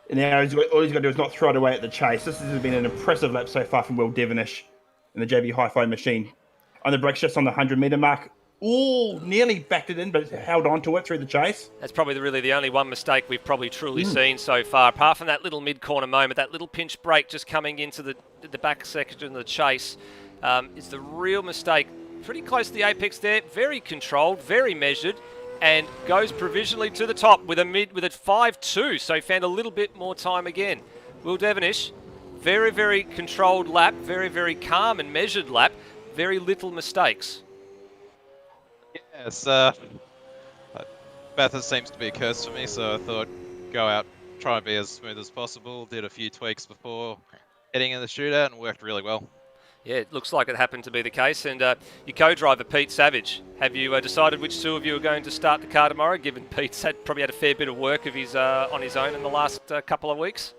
And now all he's got to do is not throw it away at the chase. This has been an impressive lap so far from Will Devonish in the JB Hi-Fi machine. On the brakes just on the 100-metre mark. Ooh, nearly backed it in, but held on to it through the chase. That's probably really the only one mistake we've probably truly seen so far. Apart from that little mid-corner moment, that little pinch brake just coming into the back section of the chase is the real mistake. Pretty close to the apex there. Very controlled, very measured, and goes provisionally to the top with a 5.2. So found a little bit more time again. Will Devonish, very, very controlled lap, very, very calm and measured lap. Very little mistakes. Yes, Bathurst seems to be a curse for me, so I thought go out, try and be as smooth as possible. Did a few tweaks before heading in the shootout and worked really well. Yeah, it looks like it happened to be the case. And your co-driver, Pete Savage, have you decided which two of you are going to start the car tomorrow, given Pete's probably had a fair bit of work of his on his own in the last couple of weeks?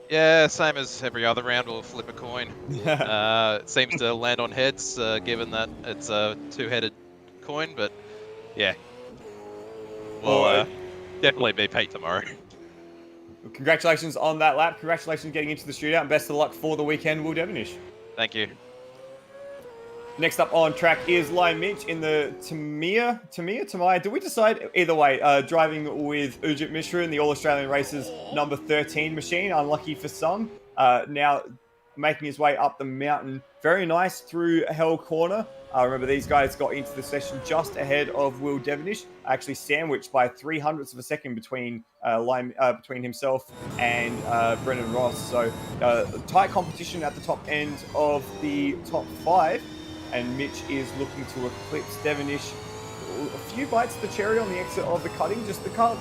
Yeah, same as every other round, we'll flip a coin. It seems to land on heads, given that it's a two-headed coin, but yeah, we'll definitely be Pete tomorrow. Congratulations on that lap. Congratulations getting into the shootout, and best of luck for the weekend, Will Devonish. Thank you. Next up on track is Liam Mitch in the Tamiya. Did we decide either way? Driving with Ujit Mishra in the All-Australian Races number 13 machine. Unlucky for some. Now making his way up the mountain. Very nice through Hell Corner. Remember, these guys got into the session just ahead of Will Devonish, actually sandwiched by 0.03 of a second between himself and Brendan Ross. So tight competition at the top end of the top 5. and Mitch is looking to eclipse Devonish. A few bites of the cherry on the exit of the cutting. Just the car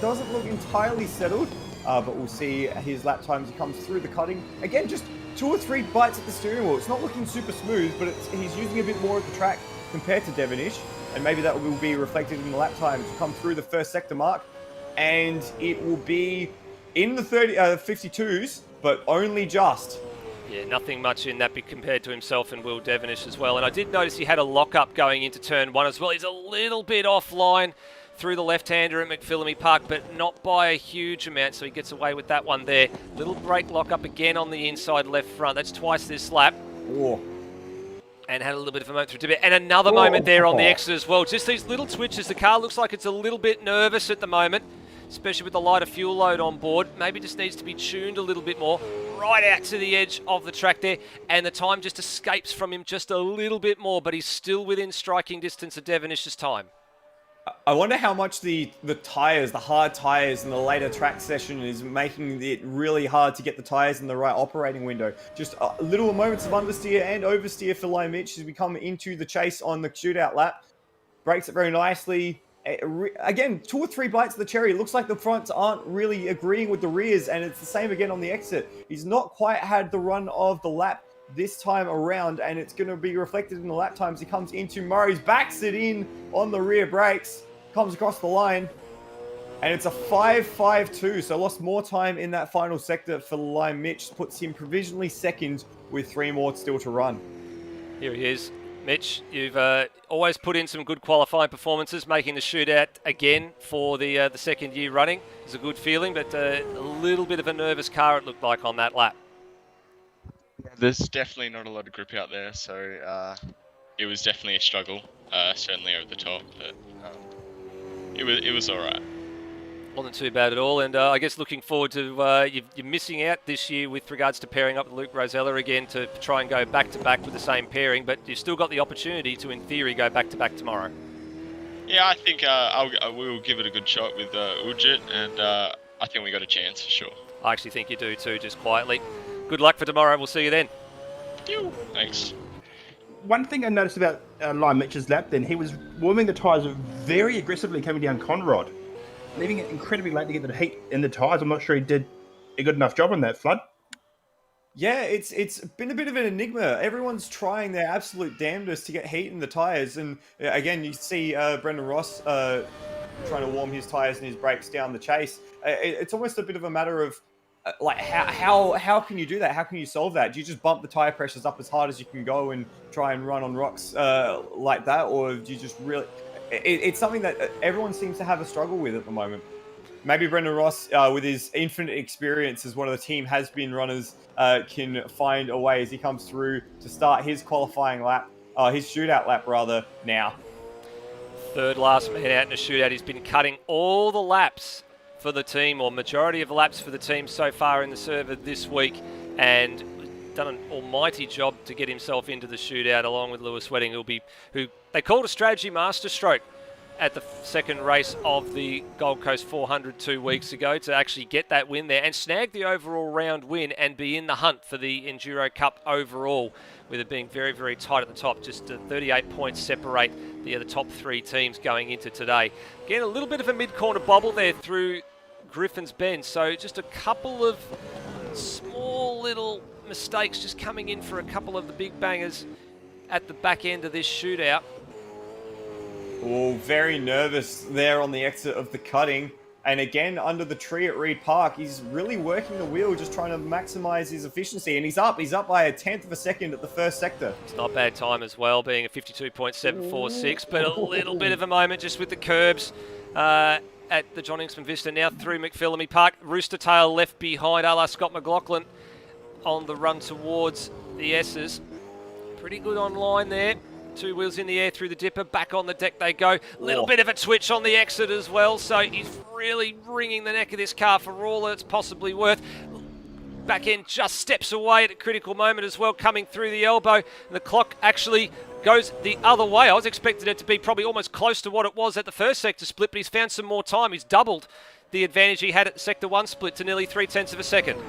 doesn't look entirely settled, but we'll see his lap times as he comes through the cutting. Again, just 2 or 3 bites at the steering wheel. It's not looking super smooth, but he's using a bit more of the track compared to Devonish, and maybe that will be reflected in the lap times to come through the first sector mark, and it will be in the 52s, but only just. Yeah, nothing much in that compared to himself and Will Devonish as well. And I did notice he had a lock-up going into turn 1 as well. He's a little bit offline through the left-hander at McPhillamy Park, but not by a huge amount, so he gets away with that one there. Little brake lock-up again on the inside left front. That's twice this lap. Oh. And had a little bit of a moment through Tibet. And another moment there on the exit as well. Just these little twitches. The car looks like it's a little bit nervous at the moment, especially with the lighter fuel load on board. Maybe just needs to be tuned a little bit more. Right out to the edge of the track there. And the time just escapes from him just a little bit more, but he's still within striking distance of Devonish's time. I wonder how much the tyres, the hard tyres in the later track session is making it really hard to get the tyres in the right operating window. Just little moments of understeer and oversteer for Lime Mitch as we come into the chase on the shootout lap. Brakes it very nicely. Again, 2 or 3 bites of the cherry. It looks like the fronts aren't really agreeing with the rears, and it's the same again on the exit. He's not quite had the run of the lap this time around, and it's going to be reflected in the lap times. He comes into Murray's, backs it in on the rear brakes, comes across the line, and it's a 5.52, so lost more time in that final sector for Lime Mitch. Puts him provisionally second with 3 more still to run. Here he is. Mitch, you've always put in some good qualifying performances, making the shootout again for the second year running. It's a good feeling, but a little bit of a nervous car it looked like on that lap. There's definitely not a lot of grip out there, so it was definitely a struggle, certainly over the top, but it was all right. Wasn't too bad at all, and I guess looking forward to you're missing out this year with regards to pairing up with Luke Rosella again to try and go back-to-back with the same pairing, but you've still got the opportunity to, in theory, go back-to-back tomorrow. Yeah, I think I will give it a good shot with Ujit, and I think we got a chance for sure. I actually think you do too, just quietly. Good luck for tomorrow. We'll see you then. Thanks. One thing I noticed about Lime Mitch's lap then, he was warming the tyres very aggressively coming down Conrod, leaving it incredibly late to get the heat in the tyres. I'm not sure he did a good enough job on that, Flood. Yeah, it's been a bit of an enigma. Everyone's trying their absolute damnedest to get heat in the tyres, and again, you see Brendan Ross trying to warm his tyres and his brakes down the chase. It's almost a bit of a matter of like how can you do that? How can you solve that? Do you just bump the tyre pressures up as hard as you can go and try and run on rocks like that, or do you just really? It's something that everyone seems to have a struggle with at the moment. Maybe Brendan Ross, with his infinite experience as one of the team has-been runners, can find a way as he comes through to start his qualifying lap, his shootout lap rather, now. Third last man out in a shootout. He's been cutting all the laps for the team, or majority of the laps for the team so far in the server this week, and done an almighty job to get himself into the shootout along with Lewis Wedding, who they called a strategy masterstroke at the second race of the Gold Coast 400 2 weeks ago to actually get that win there and snag the overall round win and be in the hunt for the Enduro Cup overall, with it being very, very tight at the top. Just 38 points separate the top 3 teams going into today. Again, a little bit of a mid-corner bobble there through Griffin's Bend, so just a couple of small little mistakes just coming in for a couple of the big bangers at the back end of this shootout. Oh, very nervous there on the exit of the cutting. And again, under the tree at Reed Park, he's really working the wheel, just trying to maximize his efficiency. And he's up by 1/10 of a second at the first sector. It's not bad time as well, being a 52.746, but a little bit of a moment just with the curbs at the John Inksman Vista. Now through McPhillamy Park. Rooster Tail left behind, a la Scott McLaughlin on the run towards the S's. Pretty good online there. 2 wheels in the air through the dipper, back on the deck they go. Little bit of a twitch on the exit as well, so he's really wringing the neck of this car for all it's possibly worth. Back end just steps away at a critical moment as well, coming through the elbow. And the clock actually goes the other way. I was expecting it to be probably almost close to what it was at the first sector split, but he's found some more time. He's doubled the advantage he had at the sector 1 split to nearly 0.3 of a second.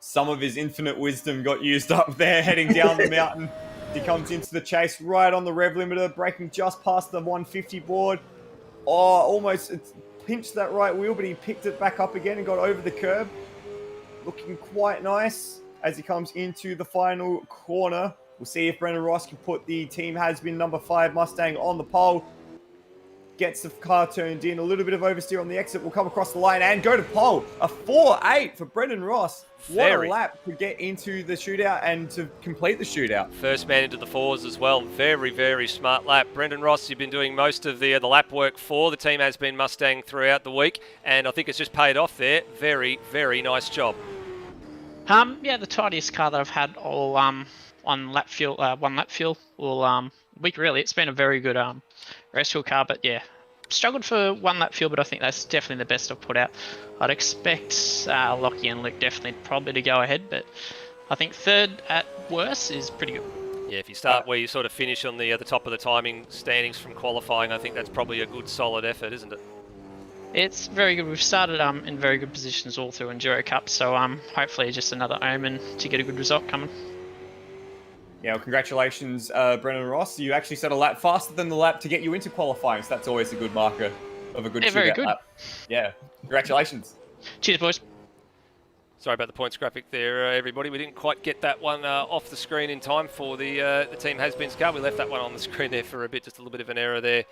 some of his infinite wisdom got used up there, heading down the mountain. He comes into the chase right on the rev limiter, braking just past the 150 board. Oh, almost it's pinched that right wheel, but he picked it back up again and got over the curb. Looking quite nice as he comes into the final corner. We'll see if Brendan Ross can put the Team Has-Been number 5 Mustang on the pole. Gets the car turned in. A little bit of oversteer on the exit. Will come across the line and go to pole. A 4.8 for Brendan Ross. What a lap to get into the shootout and to complete the shootout. First man into the fours as well. Very, very smart lap. Brendan Ross, you've been doing most of the lap work for the Team Has-Been Mustang throughout the week, and I think it's just paid off there. Very, very nice job. Yeah, the tidiest car that I've had all one lap fuel all week really. It's been a very good rescue car, but yeah, struggled for one lap fuel, but I think that's definitely the best I've put out. I'd expect Lockie and Luke definitely probably to go ahead, but I think third at worst is pretty good. Yeah, if you start where you sort of finish on the top of the timing standings from qualifying, I think that's probably a good solid effort, isn't it? It's very good. We've started in very good positions all through Enduro Cup, so hopefully just another omen to get a good result coming. Yeah, well, congratulations, Brendan Ross. You actually set a lap faster than the lap to get you into qualifying, so that's always a good marker of a good very good lap. Yeah, congratulations. Cheers, boys. Sorry about the points graphic there, everybody. We didn't quite get that one off the screen in time for the Team Has-Been's car. We left that one on the screen there for a bit, just a little bit of an error there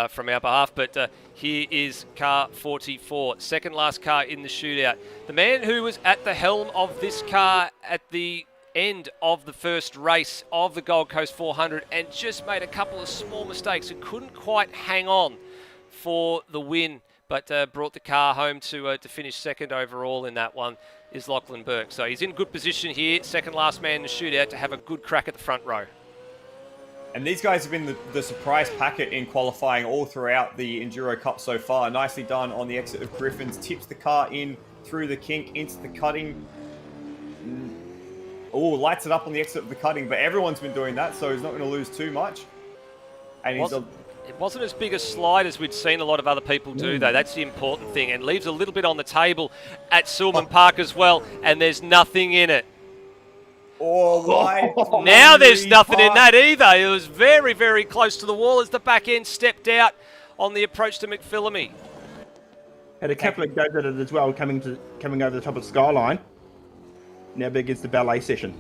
from our behalf. But here is car 44, second last car in the shootout. The man who was at the helm of this car at the end of the first race of the Gold Coast 400 and just made a couple of small mistakes and couldn't quite hang on for the win, but brought the car home to finish second overall in that one, is Lachlan Burke. So he's in good position here, second last man in the shootout, to have a good crack at the front row. And these guys have been the surprise packet in qualifying all throughout the Enduro Cup so far. Nicely done on the exit of Griffins. Tips the car in through the kink into the cutting. Oh, lights it up on the exit of the cutting, but everyone's been doing that, so he's not going to lose too much. And it wasn't as big a slide as we'd seen a lot of other people do, though. That's the important thing, and leaves a little bit on the table at Silman Park as well, and there's nothing in it. Oh, why? Now there's nothing in that either. It was very, very close to the wall as the back end stepped out on the approach to McPhillamy. Had a couple of goes at it as well, coming over the top of Skyline. Now begins the ballet session.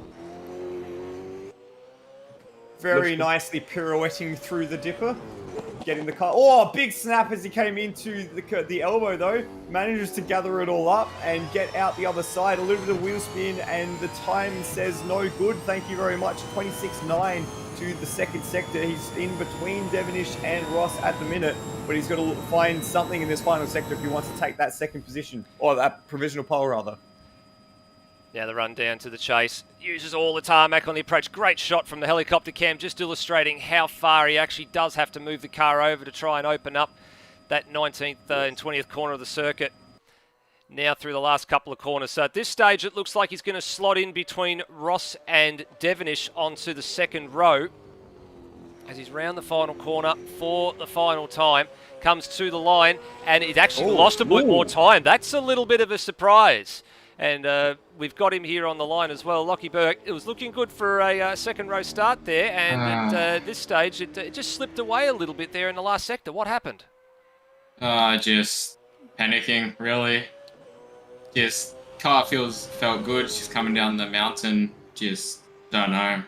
Very nicely pirouetting through the dipper. Getting the car. Oh, big snap as he came into the elbow, though. Manages to gather it all up and get out the other side. A little bit of wheel spin, and the time says no good. Thank you very much. 26.9 to the second sector. He's in between Devonish and Ross at the minute, but he's got to find something in this final sector if he wants to take that second position, or that provisional pole, rather. Now the run down to the chase. Uses all the tarmac on the approach. Great shot from the helicopter cam, just illustrating how far he actually does have to move the car over to try and open up that 19th and 20th corner of the circuit. Now through the last couple of corners. So at this stage, it looks like he's going to slot in between Ross and Devonish onto the second row. As he's round the final corner for the final time. Comes to the line, and he's actually lost a bit more time. That's a little bit of a surprise. And we've got him here on the line as well. Lockie Burke, it was looking good for a second row start there, and at this stage it just slipped away a little bit there in the last sector. What happened? Just panicking, really. Just car felt good. She's coming down the mountain. Just don't know.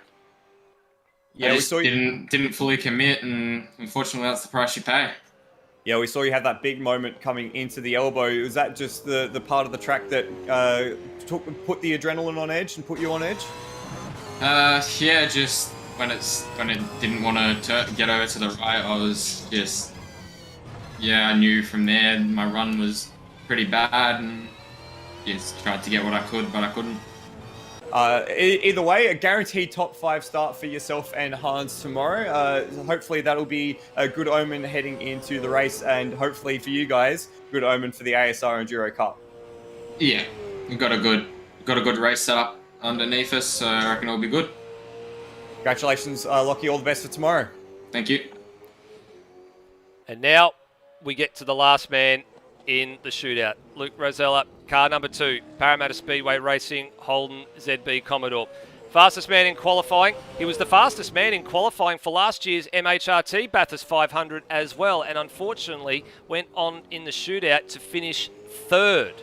Yeah, I just didn't fully commit, and unfortunately that's the price you pay. Yeah, we saw you have that big moment coming into the elbow. Was that just the part of the track that put the adrenaline on edge and put you on edge? Yeah, just when it didn't want to get over to the right, I was just, I knew from there my run was pretty bad, and just tried to get what I could, but I couldn't. Either way, a guaranteed top 5 start for yourself and Hans tomorrow. Hopefully that'll be a good omen heading into the race, and hopefully for you guys, good omen for the ASR Enduro Cup. Yeah, we've got a good race set up underneath us, so I reckon it'll be good. Congratulations, Lockie. All the best for tomorrow. Thank you. And now we get to the last man in the shootout. Luke Rosella, car number 2, Parramatta Speedway Racing, Holden ZB Commodore. Fastest man in qualifying. He was the fastest man in qualifying for last year's MHRT Bathurst 500 as well, and unfortunately went on in the shootout to finish 3rd.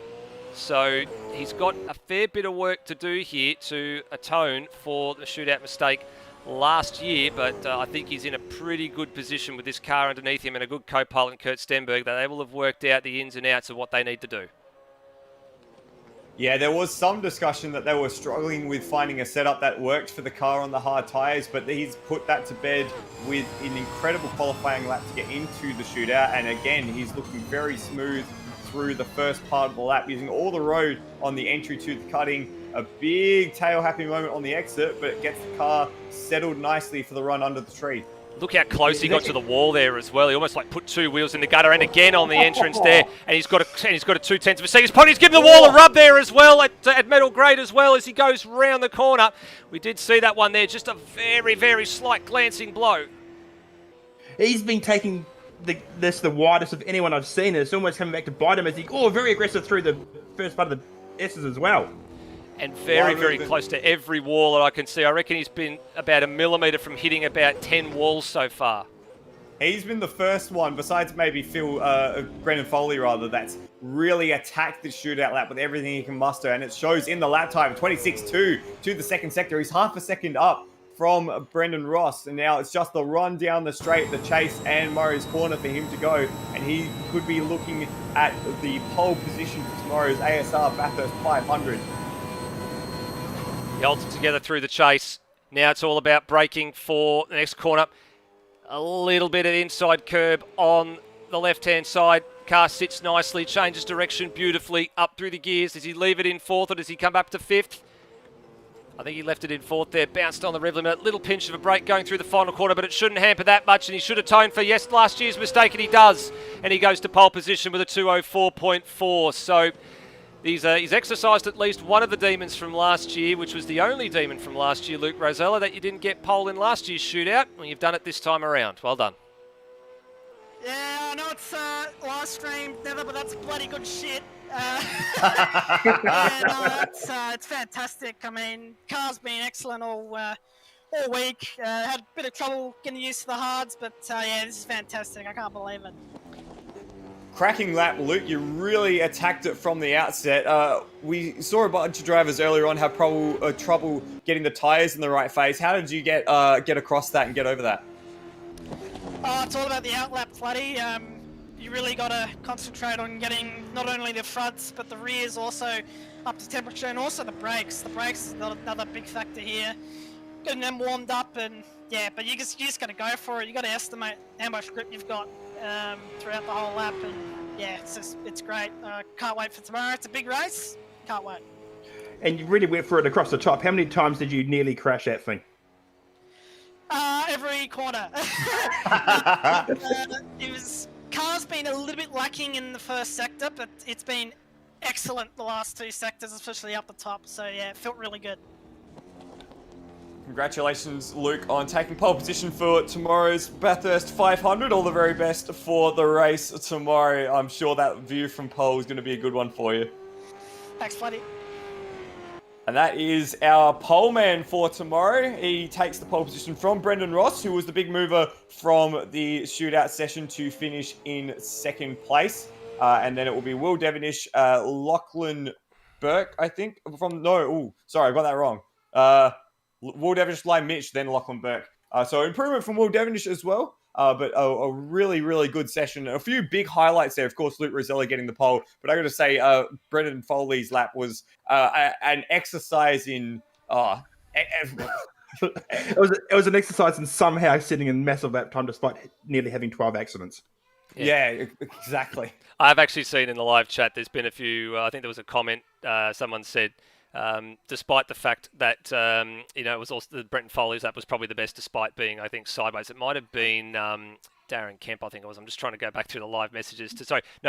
So he's got a fair bit of work to do here to atone for the shootout mistake last year, but I think he's in a pretty good position with this car underneath him and a good co-pilot, Kurt Stenberg, that they will have worked out the ins and outs of what they need to do. Yeah, there was some discussion that they were struggling with finding a setup that worked for the car on the hard tyres, but he's put that to bed with an incredible qualifying lap to get into the shootout. And again, he's looking very smooth through the first part of the lap, using all the road on the entry to the cutting. A big tail happy moment on the exit, but it gets the car settled nicely for the run under the tree. Look how close he got to the wall there as well. He almost like put 2 wheels in the gutter, and again on the entrance there, and he's got a 2/10 of a second. His pony's giving the wall a rub there as well at metal grade as well as he goes round the corner. We did see that one there, just a very, very slight glancing blow. He's been taking this the widest of anyone I've seen. It's almost coming back to bite him as he very aggressive through the first part of the S's as well. And very, very close to every wall that I can see. I reckon he's been about a millimetre from hitting about 10 walls so far. He's been the first one, besides maybe Brendan Foley rather, that's really attacked the shootout lap with everything he can muster. And it shows in the lap time, 26.2 to the second sector. He's half a second up from Brendan Ross. And now it's just the run down the straight, the chase and Murray's corner for him to go. And he could be looking at the pole position for tomorrow's ASR Bathurst 500. He holds it together through the chase. Now it's all about braking for the next corner. A little bit of inside curb on the left-hand side. Car sits nicely, changes direction beautifully up through the gears. Does he leave it in 4th or does he come up to 5th? I think he left it in 4th there, bounced on the rev limit. Little pinch of a brake going through the final corner, but it shouldn't hamper that much, and he should atone for last year's mistake, and he does. And he goes to pole position with a 2:04.4. So he's exercised at least one of the demons from last year, which was the only demon from last year, Luke Rosella, that you didn't get pole in last year's shootout. Well, you've done it this time around. Well done. Yeah, I know it's live streamed, never, but that's bloody good shit. It's fantastic. I mean, car's been excellent all week. Had a bit of trouble getting used to the hards, but yeah, this is fantastic. I can't believe it. Cracking lap, Luke. You really attacked it from the outset. We saw a bunch of drivers earlier on have trouble getting the tyres in the right phase. How did you get across that and get over that? It's all about the outlap, Floody. You really got to concentrate on getting not only the fronts but the rears also up to temperature, and also the brakes. The brakes is another big factor here. Getting them warmed up, and yeah, but you just got to go for it. You got to estimate how much grip you've got throughout the whole lap, and yeah, it's great. Can't wait for tomorrow. It's a big race. Can't wait. And you really went for it across the top. How many times did you nearly crash that thing? Every corner. Car's been a little bit lacking in the first sector, but it's been excellent the last 2 sectors, especially up the top. So yeah, it felt really good. Congratulations, Luke, on taking pole position for tomorrow's Bathurst 500. All the very best for the race tomorrow. I'm sure that view from pole is going to be a good one for you. Thanks, buddy. And that is our pole man for tomorrow. He takes the pole position from Brendan Ross, who was the big mover from the shootout session to finish in 2nd place. And then it will be Will Devenish, Lachlan Burke, I think. Sorry, I got that wrong. Will Devenish, Lime Mitch, then Lachlan Burke. So improvement from Will Devenish as well. But a really, really good session. A few big highlights there. Of course, Luke Rosella getting the pole. But I got to say, Brendan Foley's lap was an exercise in... It was an exercise in somehow sitting in massive lap time despite nearly having 12 accidents. Yeah, exactly. I've actually seen in the live chat, there's been a few... I think there was a comment. Someone said... despite the fact that, it was also the Brenton Foley's lap was probably the best, despite being, I think, sideways. It might have been Darren Kemp, I think it was. I'm just trying to go back through the live messages.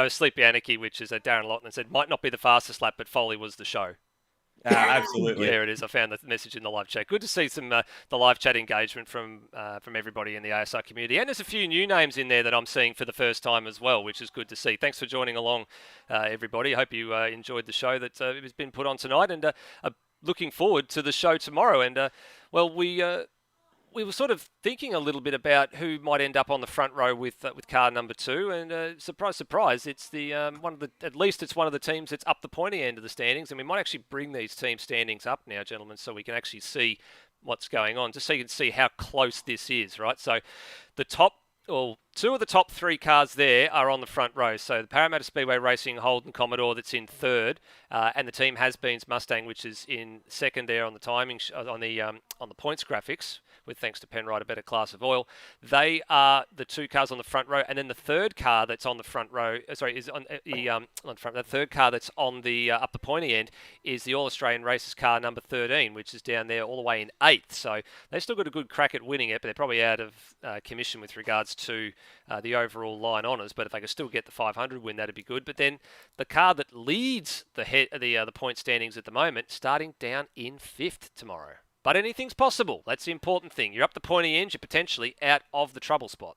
Sleepy Anarchy, which is Darren Lawton, said, might not be the fastest lap, but Foley was the show. Absolutely. There it is. I found the message in the live chat. Good to see some the live chat engagement from everybody in the ASR community. And there's a few new names in there that I'm seeing for the first time as well, which is good to see. Thanks for joining along, everybody. I hope you enjoyed the show that has been put on tonight, and looking forward to the show tomorrow. And we were sort of thinking a little bit about who might end up on the front row with car number 2, and surprise, it's the at least it's one of the teams that's up the pointy end of the standings, and we might actually bring these team standings up now, gentlemen, so we can actually see what's going on, just so you can see how close this is, right? So the top. Well, 2 of the top 3 cars there are on the front row. So the Parramatta Speedway Racing Holden Commodore that's in 3rd, and the Team Has-Beens Mustang, which is in 2nd there on the timing on the points graphics, with thanks to Penrite, a better class of oil. They are the 2 cars on the front row, and then the 3rd car that's on the front row. Is on the front. The 3rd car that's on the up the pointy end is the All Australian Races car number 13, which is down there all the way in 8th. So they've still got a good crack at winning it, but they're probably out of commission with regards to the overall line honours. But if they could still get the 500 win, that'd be good. But then the car that leads the point standings at the moment, starting down in 5th tomorrow. But anything's possible. That's the important thing. You're up the pointy end, you're potentially out of the trouble spot.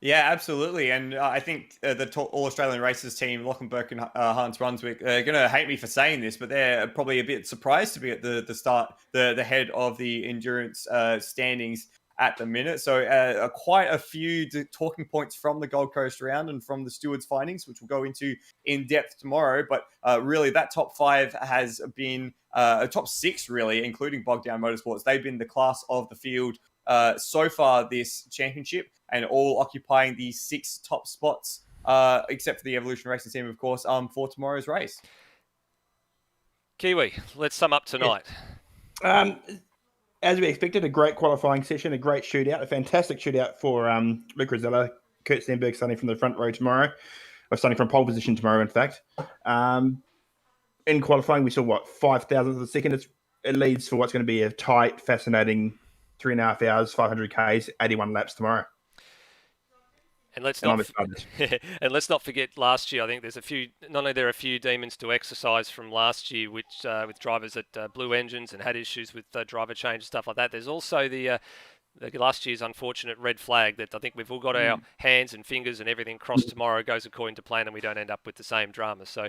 Yeah, absolutely. And I think the All-Australian Races team, Lachlan Burke and Hans Brunswick, are going to hate me for saying this, but they're probably a bit surprised to be at the start, the head of the endurance standings at the minute. So quite a few talking points from the Gold Coast round and from the stewards' findings, which we'll go into in depth tomorrow. But really, that top 5 has been a top 6, really, including Bogdown Motorsports. They've been the class of the field so far this championship, and all occupying the 6 top spots, except for the Evolution Racing team, of course, for tomorrow's race. Kiwi, let's sum up tonight. As we expected, a great qualifying session, a great shootout, a fantastic shootout for Luke Rosella, Kurt Stenberg starting from the front row tomorrow, or starting from pole position tomorrow, in fact. In qualifying, we saw, 5,000th of a second. It leads for what's going to be a tight, fascinating 3.5 hours, 500 Ks, 81 laps tomorrow. And let's not forget last year. I think there's a few. Not only there are a few demons to exercise from last year, which with drivers at Blue Engines and had issues with driver change and stuff like that. There's also the last year's unfortunate red flag that I think we've all got our hands and fingers and everything crossed tomorrow goes according to plan, and we don't end up with the same drama. So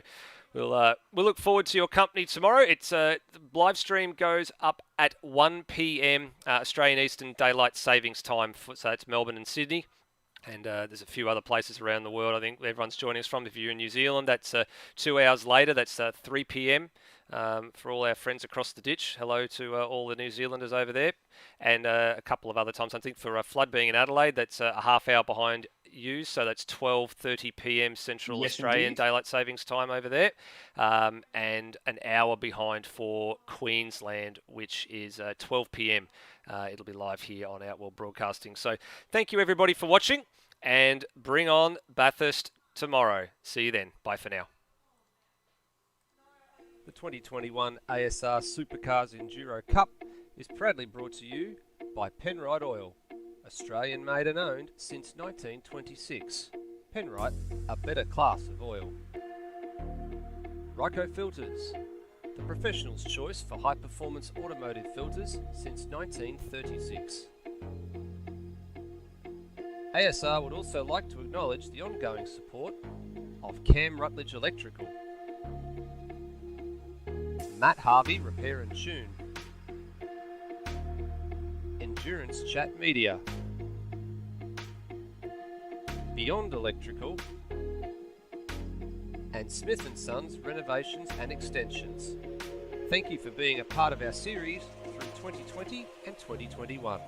we'll look forward to your company tomorrow. It's the live stream goes up at 1 p.m. Australian Eastern Daylight Savings Time. So it's Melbourne and Sydney. And there's a few other places around the world I think everyone's joining us from. If you're in New Zealand, that's 2 hours later. That's 3 p.m. For all our friends across the ditch. Hello to all the New Zealanders over there. And a couple of other times. I think for Flood being in Adelaide, that's a half hour behind you. So that's 12:30 p.m. Central Australian Daylight Savings Time over there. And an hour behind for Queensland, which is 12 p.m. It'll be live here on Outworld Broadcasting. So thank you, everybody, for watching. And bring on Bathurst tomorrow. See you then. Bye for now. The 2021 ASR Supercars Enduro Cup is proudly brought to you by Penrite Oil. Australian made and owned since 1926. Penrite, a better class of oil. Ryco Filters, the professional's choice for high-performance automotive filters since 1936. ASR would also like to acknowledge the ongoing support of Cam Rutledge Electrical, Matt Harvey Repair and Tune, Endurance Chat Media, Beyond Electrical, and Smith & Sons Renovations and Extensions. Thank you for being a part of our series through 2020 and 2021.